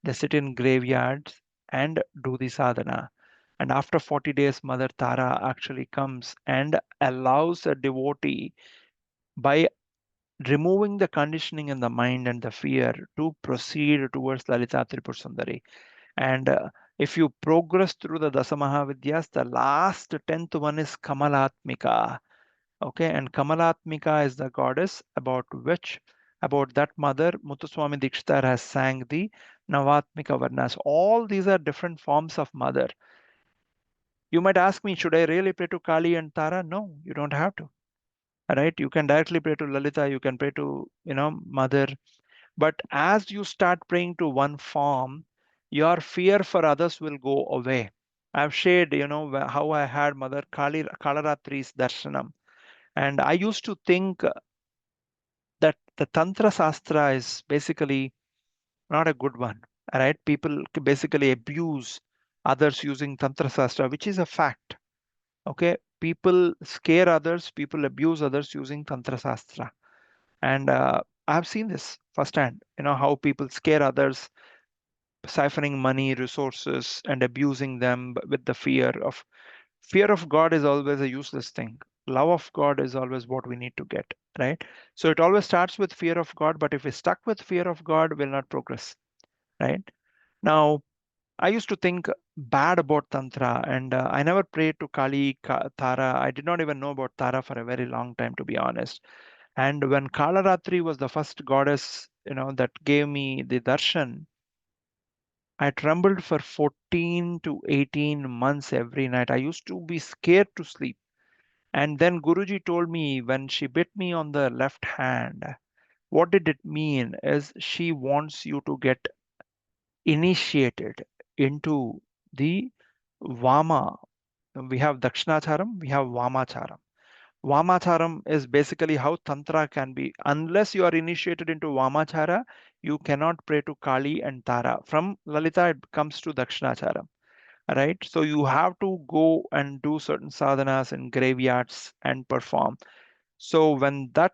They sit in graveyards and do the sadhana. And after 40 days, Mother Tara actually comes and allows a devotee, by removing the conditioning in the mind and the fear, to proceed towards Lalita Tripur Sundari. And if you progress through the Dasamahavidyas, the last 10th one is Kamalatmika. Okay, and Kamalatmika is the goddess about that mother, Muthuswami Dikshitar has sang the Navatmika Varnas. All these are different forms of mother. You might ask me, should I really pray to Kali and Tara? No, you don't have to. Right? You can directly pray to Lalita, you can pray to, Mother. But as you start praying to one form, your fear for others will go away. I've shared, how I had Mother Kalaratri's darshanam. And I used to think that the Tantra Sastra is basically not a good one. Right? People basically abuse others using Tantra Sastra, which is a fact. Okay? People scare others, people abuse others using Tantra Sastra. And I've seen this firsthand, how people scare others, siphoning money, resources, and abusing them with the fear of God is always a useless thing. Love of God is always what we need to get, right? So it always starts with fear of God, but if we stuck with fear of God, we'll not progress, right? Now, I used to think bad about Tantra, and I never prayed to Tara. I did not even know about Tara for a very long time, to be honest. And when Kalaratri was the first goddess, that gave me the darshan, I trembled for 14 to 18 months every night. I used to be scared to sleep. And then Guruji told me when she bit me on the left hand, what did it mean is she wants you to get initiated into the Vama. We have Dakshinacharam, we have Vamacharam. Vamacharam is basically how Tantra can be. Unless you are initiated into Vamachara, you cannot pray to Kali and Tara. From Lalita, it comes to Dakshinacharam, right? So you have to go and do certain sadhanas in graveyards and perform. So when that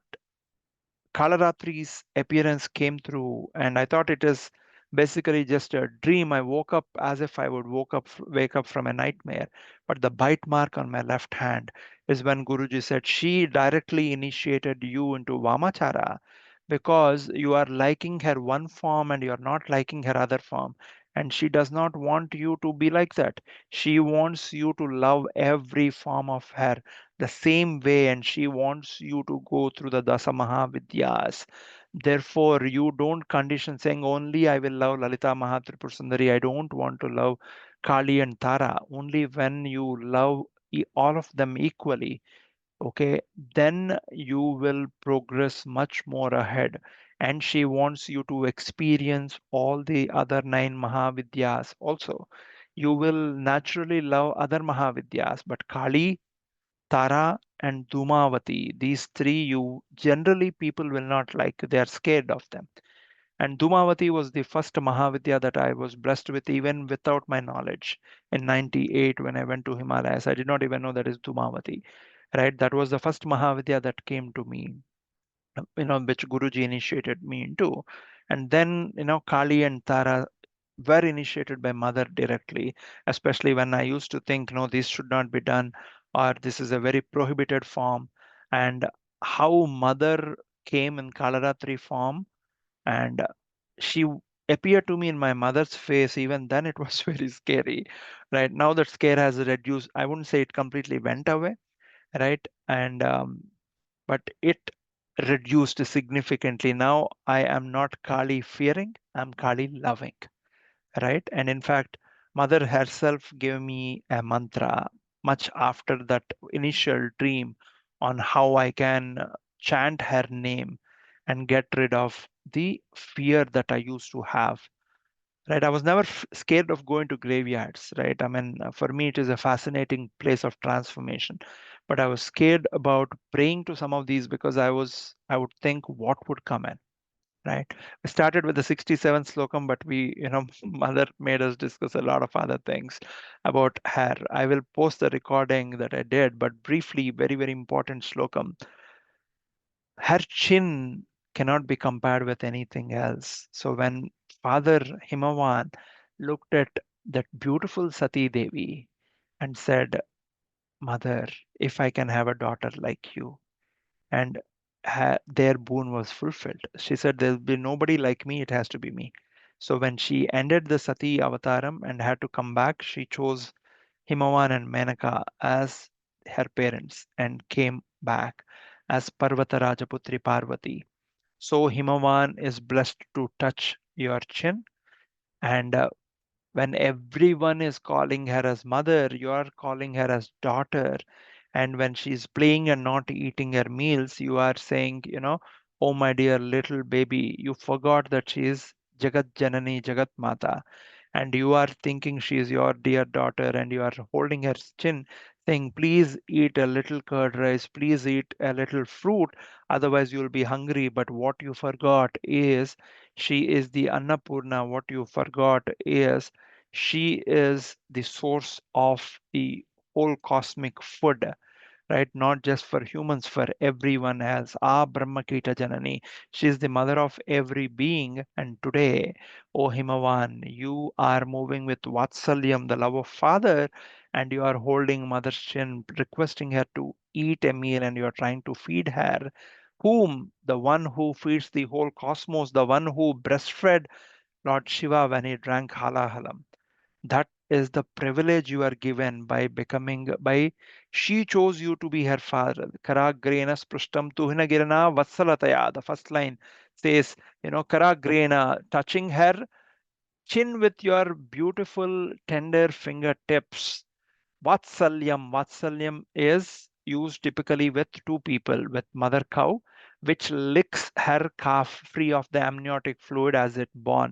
Kalaratri's appearance came through, and I thought it is basically just a dream. I woke up as if I would wake up from a nightmare. But the bite mark on my left hand is when Guruji said she directly initiated you into Vamachara because you are liking her one form and you are not liking her other form. And she does not want you to be like that. She wants you to love every form of her the same way, and she wants you to go through the Dasa Mahavidyas. Therefore, you don't condition saying only I will love Lalita Mahatripur Sundari. I don't want to love Kali and Tara. Only when you love all of them equally, okay, then you will progress much more ahead. And she wants you to experience all the other nine Mahavidyas also. You will naturally love other Mahavidyas, but Kali, Tara, and Dhumavati, these three, you generally people will not like. They are scared of them. And Dhumavati was the first Mahavidya that I was blessed with, even without my knowledge. In 98, when I went to Himalayas, I did not even know that is Dhumavati. Right? That was the first Mahavidya that came to me, which Guruji initiated me into. And then, Kali and Tara were initiated by mother directly, especially when I used to think, no, this should not be done, or this is a very prohibited form. And how mother came in Kalaratri form, and she appeared to me in my mother's face. Even then, it was very scary. Right now, that scare has reduced. I wouldn't say it completely went away, right? And but it reduced significantly. Now I am not Kali fearing, I'm Kali loving, right? And in fact, Mother herself gave me a mantra much after that initial dream on how I can chant her name and get rid of the fear that I used to have. Right, I was never scared of going to graveyards, right? I mean, for me, it is a fascinating place of transformation. But I was scared about praying to some of these because I would think what would come in, right? We started with the 67th Slokam, but Mother made us discuss a lot of other things about her. I will post the recording that I did, but briefly, very, very important Slokam. Her chin cannot be compared with anything else. So when Father Himavan looked at that beautiful Sati Devi and said, Mother, if I can have a daughter like you, and their boon was fulfilled. She said, there'll be nobody like me, it has to be me. So when she ended the Sati Avataram and had to come back, she chose Himavan and Menaka as her parents and came back as Parvata Rajaputri Parvati. So Himavan is blessed to touch your chin, and when everyone is calling her as mother, you are calling her as daughter. And when she's playing and not eating her meals, you are saying, oh my dear little baby, you forgot that she is Jagat Janani, Jagat Mata. And you are thinking she is your dear daughter, and you are holding her chin, saying, please eat a little curd rice, please eat a little fruit, otherwise you'll be hungry. But what you forgot is she is the Annapurna. What you forgot is she is the source of the whole cosmic food, right? Not just for humans, for everyone else. Ah, Brahmakita Janani. She is the mother of every being. And today, O Himavan, you are moving with Vatsalyam, the love of Father, and you are holding Mother's chin, requesting her to eat a meal, and you are trying to feed her. Whom? The one who feeds the whole cosmos, the one who breastfed Lord Shiva when he drank halahalam. That is the privilege you are given by she chose you to be her father. Karagrena sprushtam tuhinagirana vatsalataya. The first line says, Karagrena, touching her chin with your beautiful tender fingertips. Vatsalyam is used typically with two people, with mother cow, which licks her calf free of the amniotic fluid as it born.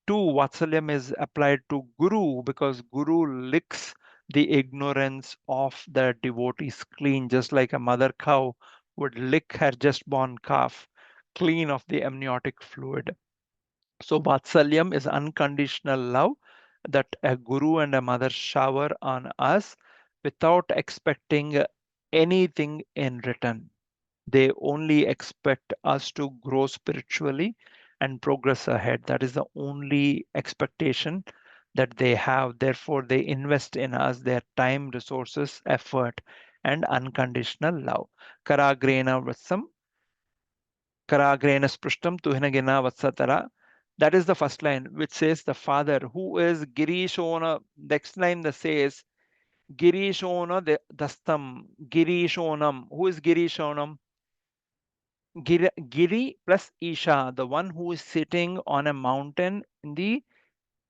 Two, Vatsalyam is applied to Guru because Guru licks the ignorance of the devotees clean, just like a mother cow would lick her just born calf clean of the amniotic fluid. So Vatsalyam is unconditional love that a guru and a mother shower on us without expecting anything in return. They only expect us to grow spiritually and progress ahead. That is the only expectation that they have. Therefore, they invest in us their time, resources, effort, and unconditional love. Karagrena Vatsam, Karagrena Sprushtam Tuhinagina Vatsatara. That is the first line, which says the father, who is Girishona. Next line that says Girishona Dastam, Girishonam. Who is Girishonam? Giri plus Isha, the one who is sitting on a mountain in the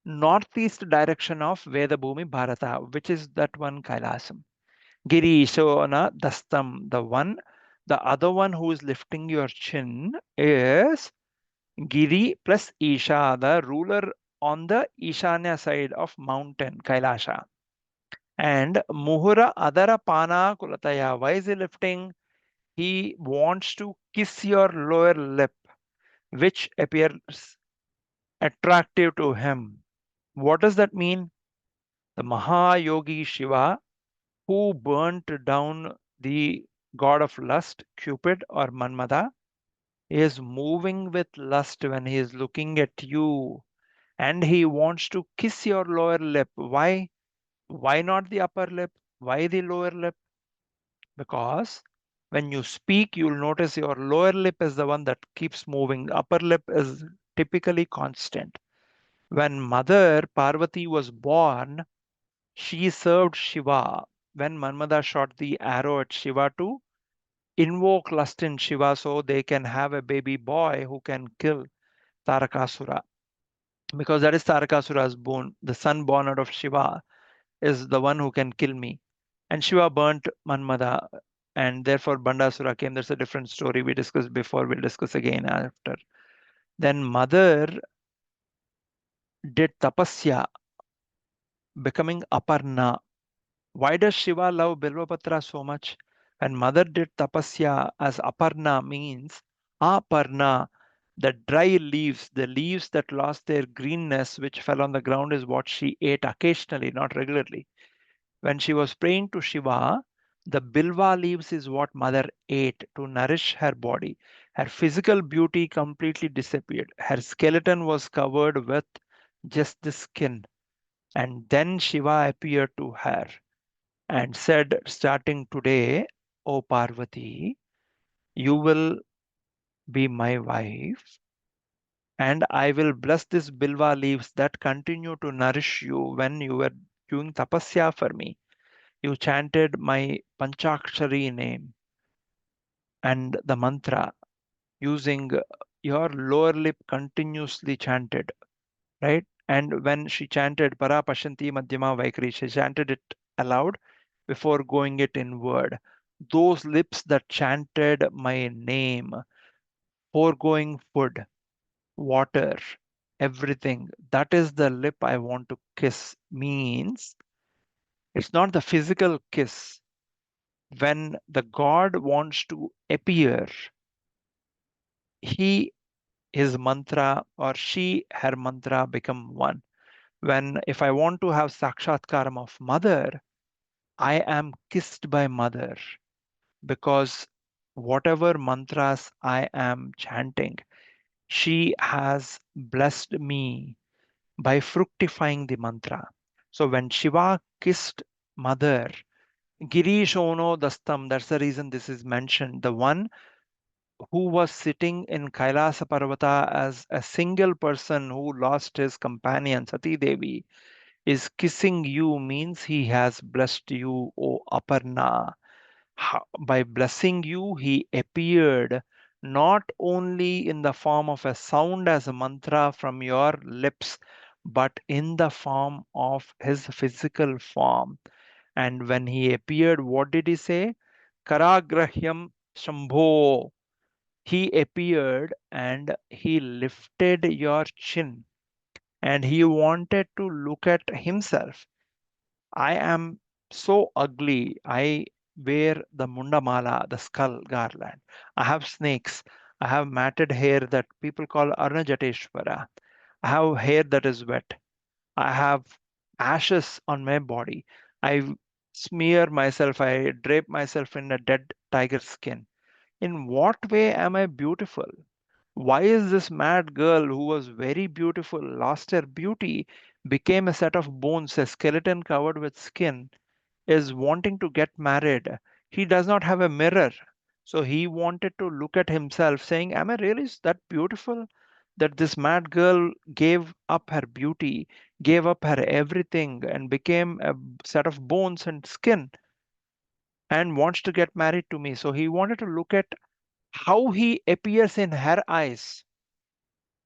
northeast direction of Vedabhumi Bharata, which is that one Kailasam. Giri Ishona Dastam, the other one who is lifting your chin is Giri plus Isha, the ruler on the Ishanya side of mountain Kailasha. And Muhura Adara Pana Kulataya, why is he lifting? He wants to kiss your lower lip, which appears attractive to him. What does that mean? The Mahayogi Shiva, who burnt down the god of lust, Cupid or Manmada, is moving with lust when he is looking at you, and he wants to kiss your lower lip. Why? Why not the upper lip? Why the lower lip? Because when you speak, you'll notice your lower lip is the one that keeps moving. The upper lip is typically constant. When Mother Parvati was born, she served Shiva. When Manmada shot the arrow at Shiva to invoke lust in Shiva so they can have a baby boy who can kill Tarakasura. Because that is Tarakasura's boon. The son born out of Shiva is the one who can kill me. And Shiva burnt Manmada, and therefore Bandasura came. There's a different story we discussed before, we'll discuss again after. Then Mother did tapasya, becoming Aparna. Why does Shiva love Bilvapatra so much? And Mother did tapasya as Aparna means Aparna. The dry leaves, the leaves that lost their greenness, which fell on the ground, is what she ate occasionally, not regularly. When she was praying to Shiva, the bilva leaves is what mother ate to nourish her body. Her physical beauty completely disappeared. Her skeleton was covered with just the skin. And then Shiva appeared to her and said, starting today, O Parvati, you will be my wife, and I will bless these bilva leaves that continue to nourish you when you were doing tapasya for me. You chanted my Panchakshari name and the mantra using your lower lip continuously chanted, right? And when she chanted Para Pashanti Madhyama Vaikari, she chanted it aloud before going it inward. Those lips that chanted my name, foregoing food, water, everything, that is the lip I want to kiss. Means it's not the physical kiss. When the God wants to appear, he, his mantra, or she, her mantra become one. When, if I want to have sakshatkaram of mother, I am kissed by mother, because whatever mantras I am chanting, she has blessed me by fructifying the mantra. So when Shiva kissed mother, Girishono Dastam, that's the reason this is mentioned. The one who was sitting in Kailasa Parvata as a single person who lost his companion, Sati Devi, is kissing you, means he has blessed you, O Aparna. By blessing you, he appeared not only in the form of a sound as a mantra from your lips, but in the form of his physical form. And when he appeared, what did he say? Karagrahyam Shambho. He appeared and he lifted your chin and he wanted to look at himself. I am so ugly. I wear the mundamala, the skull garland. I have snakes. I have matted hair that people call Arnajateshwara. I have hair that is wet. I have ashes on my body. I smear myself. I drape myself in a dead tiger skin. In what way am I beautiful? Why is this mad girl who was very beautiful, lost her beauty, became a set of bones, a skeleton covered with skin, is wanting to get married? He does not have a mirror. So he wanted to look at himself, saying, am I really that beautiful? That this mad girl gave up her beauty, gave up her everything, and became a set of bones and skin and wants to get married to me. So he wanted to look at how he appears in her eyes,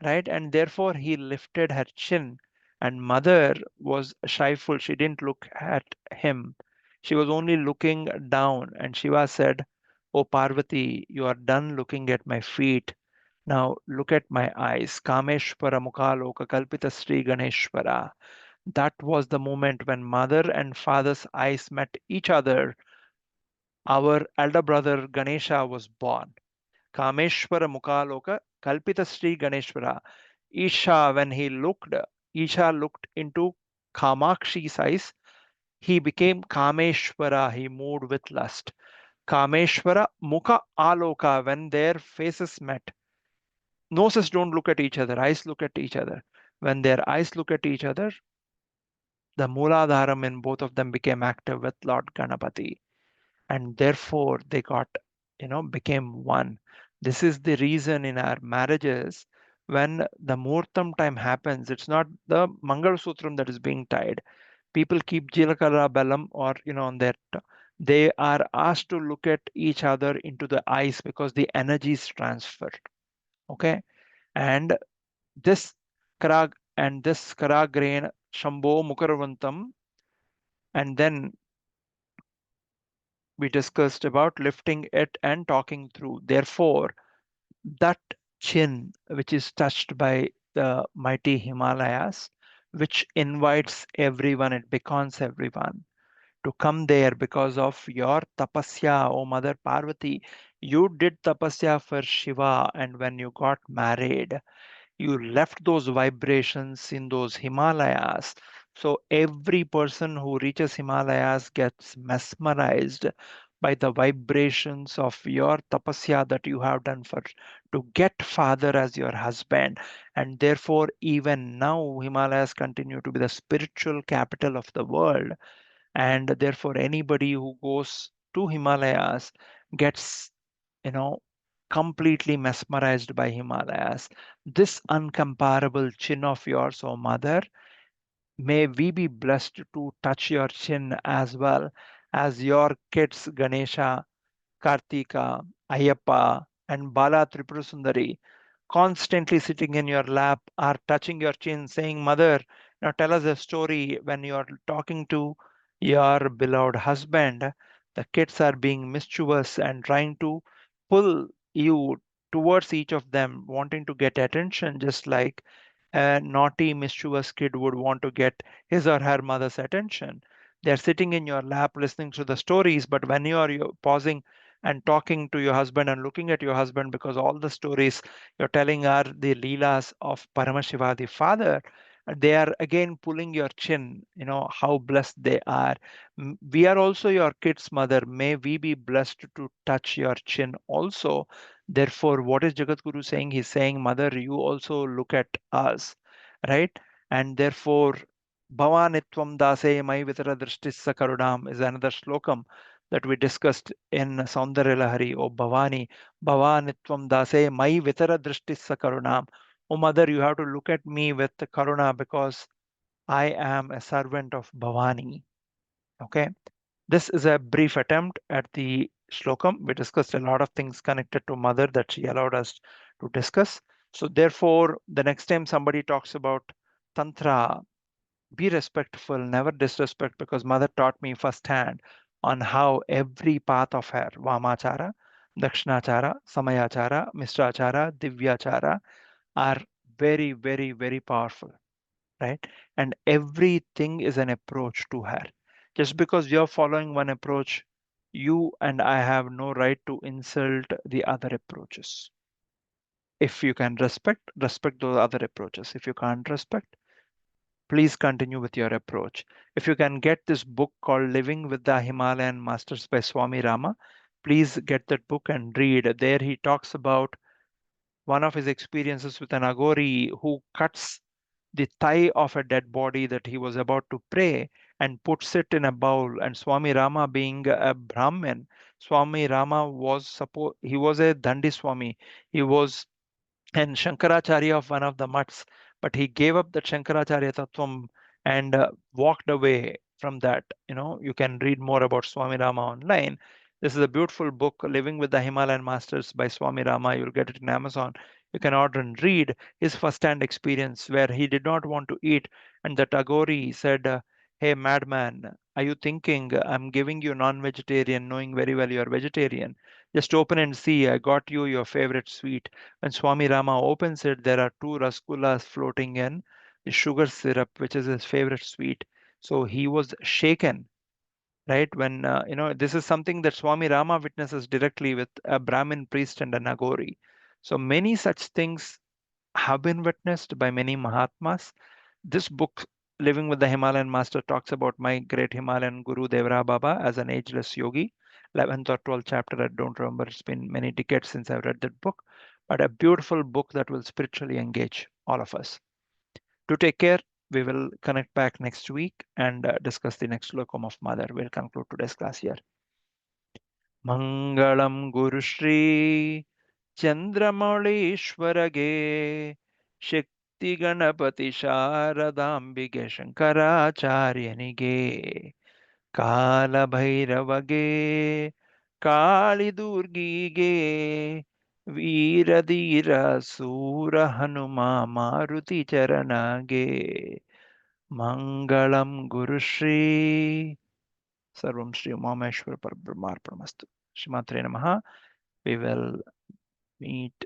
right? And therefore he lifted her chin. And mother was shyful. She didn't look at him. She was only looking down. And Shiva said, O Parvati, you are done looking at my feet. Now look at my eyes. Kameshwara Mukhaloka Kalpita Sri Ganeshwara. That was the moment when mother and father's eyes met each other. Our elder brother Ganesha was born. Kameshwara Mukhaloka Kalpita Sri Ganeshwara. Isha, when he looked, Isha looked into Kamakshi's eyes. He became Kameshwara. He moved with lust. Kameshwara Mukha Aloka, when their faces met. Noses don't look at each other, eyes look at each other. When their eyes look at each other, the Mooladharam in both of them became active with Lord Ganapati. And therefore they got, became one. This is the reason in our marriages, when the muhurtam time happens, it's not the Mangal Sutram that is being tied. People keep Jilakara Bellam or, on their, they are asked to look at each other into the eyes because the energy is transferred. Okay. And this Karag and this Karagrain Shambho Mukaravantam, and then we discussed about lifting it and talking through. Therefore, that chin, which is touched by the mighty Himalayas, which invites everyone, it beckons everyone to come there because of your tapasya, O Mother Parvati. You did tapasya for Shiva, and when you got married, you left those vibrations in those Himalayas. So every person who reaches Himalayas gets mesmerized by the vibrations of your tapasya that you have done for to get father as your husband. And therefore, even now, Himalayas continue to be the spiritual capital of the world. And therefore, anybody who goes to Himalayas gets, you know, completely mesmerized by Himalayas. This uncomparable chin of yours, O Mother, may we be blessed to touch your chin as well as your kids, Ganesha, Kartika, Ayappa, and Bala Tripura Sundari constantly sitting in your lap or touching your chin, saying, Mother, now tell us a story when you are talking to your beloved husband. The kids are being mischievous and trying to pull you towards each of them, wanting to get attention, just like a naughty, mischievous kid would want to get his or her mother's attention. They're sitting in your lap listening to the stories, but when you pausing and talking to your husband and looking at your husband, because all the stories you're telling are the Leelas of Paramashiva, the Father. They are again pulling your chin, how blessed they are. We are also your kids' mother. May we be blessed to touch your chin also. Therefore, what is Jagadguru saying? He's saying, Mother, you also look at us, right? And therefore, Bhavanitvam dase mai vitara drishtissa karunam is another slokam that we discussed in Soundarya Lahari. O Bhavani, Bhavanitvam dase mai vitara drishtissa karunam. Oh Mother, you have to look at me with karuna because I am a servant of Bhavani. Okay. This is a brief attempt at the slokam. We discussed a lot of things connected to mother that she allowed us to discuss. So therefore, the next time somebody talks about tantra, be respectful, never disrespect, because mother taught me firsthand on how every path of her, Vamachara, Dakshinachara, Samayachara, Misrachara, Divyachara, are very, very, very powerful, right? And everything is an approach to her. Just because you're following one approach, you and I have no right to insult the other approaches. If you can respect those other approaches. If you can't respect, please continue with your approach. If you can get this book called Living with the Himalayan Masters by Swami Rama, please get that book and read. There he talks about one of his experiences with an Agori who cuts the thigh of a dead body that he was about to pray and puts it in a bowl. And Swami Rama, being a Brahmin, Swami Rama he was a Dandi Swami. He was and Shankaracharya of one of the mutts, but he gave up that Shankaracharya Tattvam and walked away from that. You can read more about Swami Rama online. This is a beautiful book, Living with the Himalayan Masters by Swami Rama. You'll get it in Amazon. You can order and read his first-hand experience where he did not want to eat, and the Tagore said, "Hey, madman, are you thinking I'm giving you non-vegetarian, knowing very well you're vegetarian? Just open and see. I got you your favorite sweet." When Swami Rama opens it, there are two rasgullas floating in the sugar syrup, which is his favorite sweet. So he was shaken, right? When, this is something that Swami Rama witnesses directly with a Brahmin priest and a Nagori. So many such things have been witnessed by many Mahatmas. This book, Living with the Himalayan Master, talks about my great Himalayan Guru Devara Baba as an ageless yogi. 11th or 12th chapter, I don't remember. It's been many decades since I've read that book, but a beautiful book that will spiritually engage all of us. To take care, we will connect back next week and discuss the next Slokam of Mother. We'll conclude today's class here. Mangalam Guru Sree Chandramalishwarage Shakti Ganapati Sharadambige Shankaracharyanige Kala Bhairavage Kali Durgige Veeradhira Sura Hanuma Maruti Charanage Mangalam Guru Shri Sarvam Shri Umameshwar Parabrahmarpamastu. Shri Matre Namaha. We will meet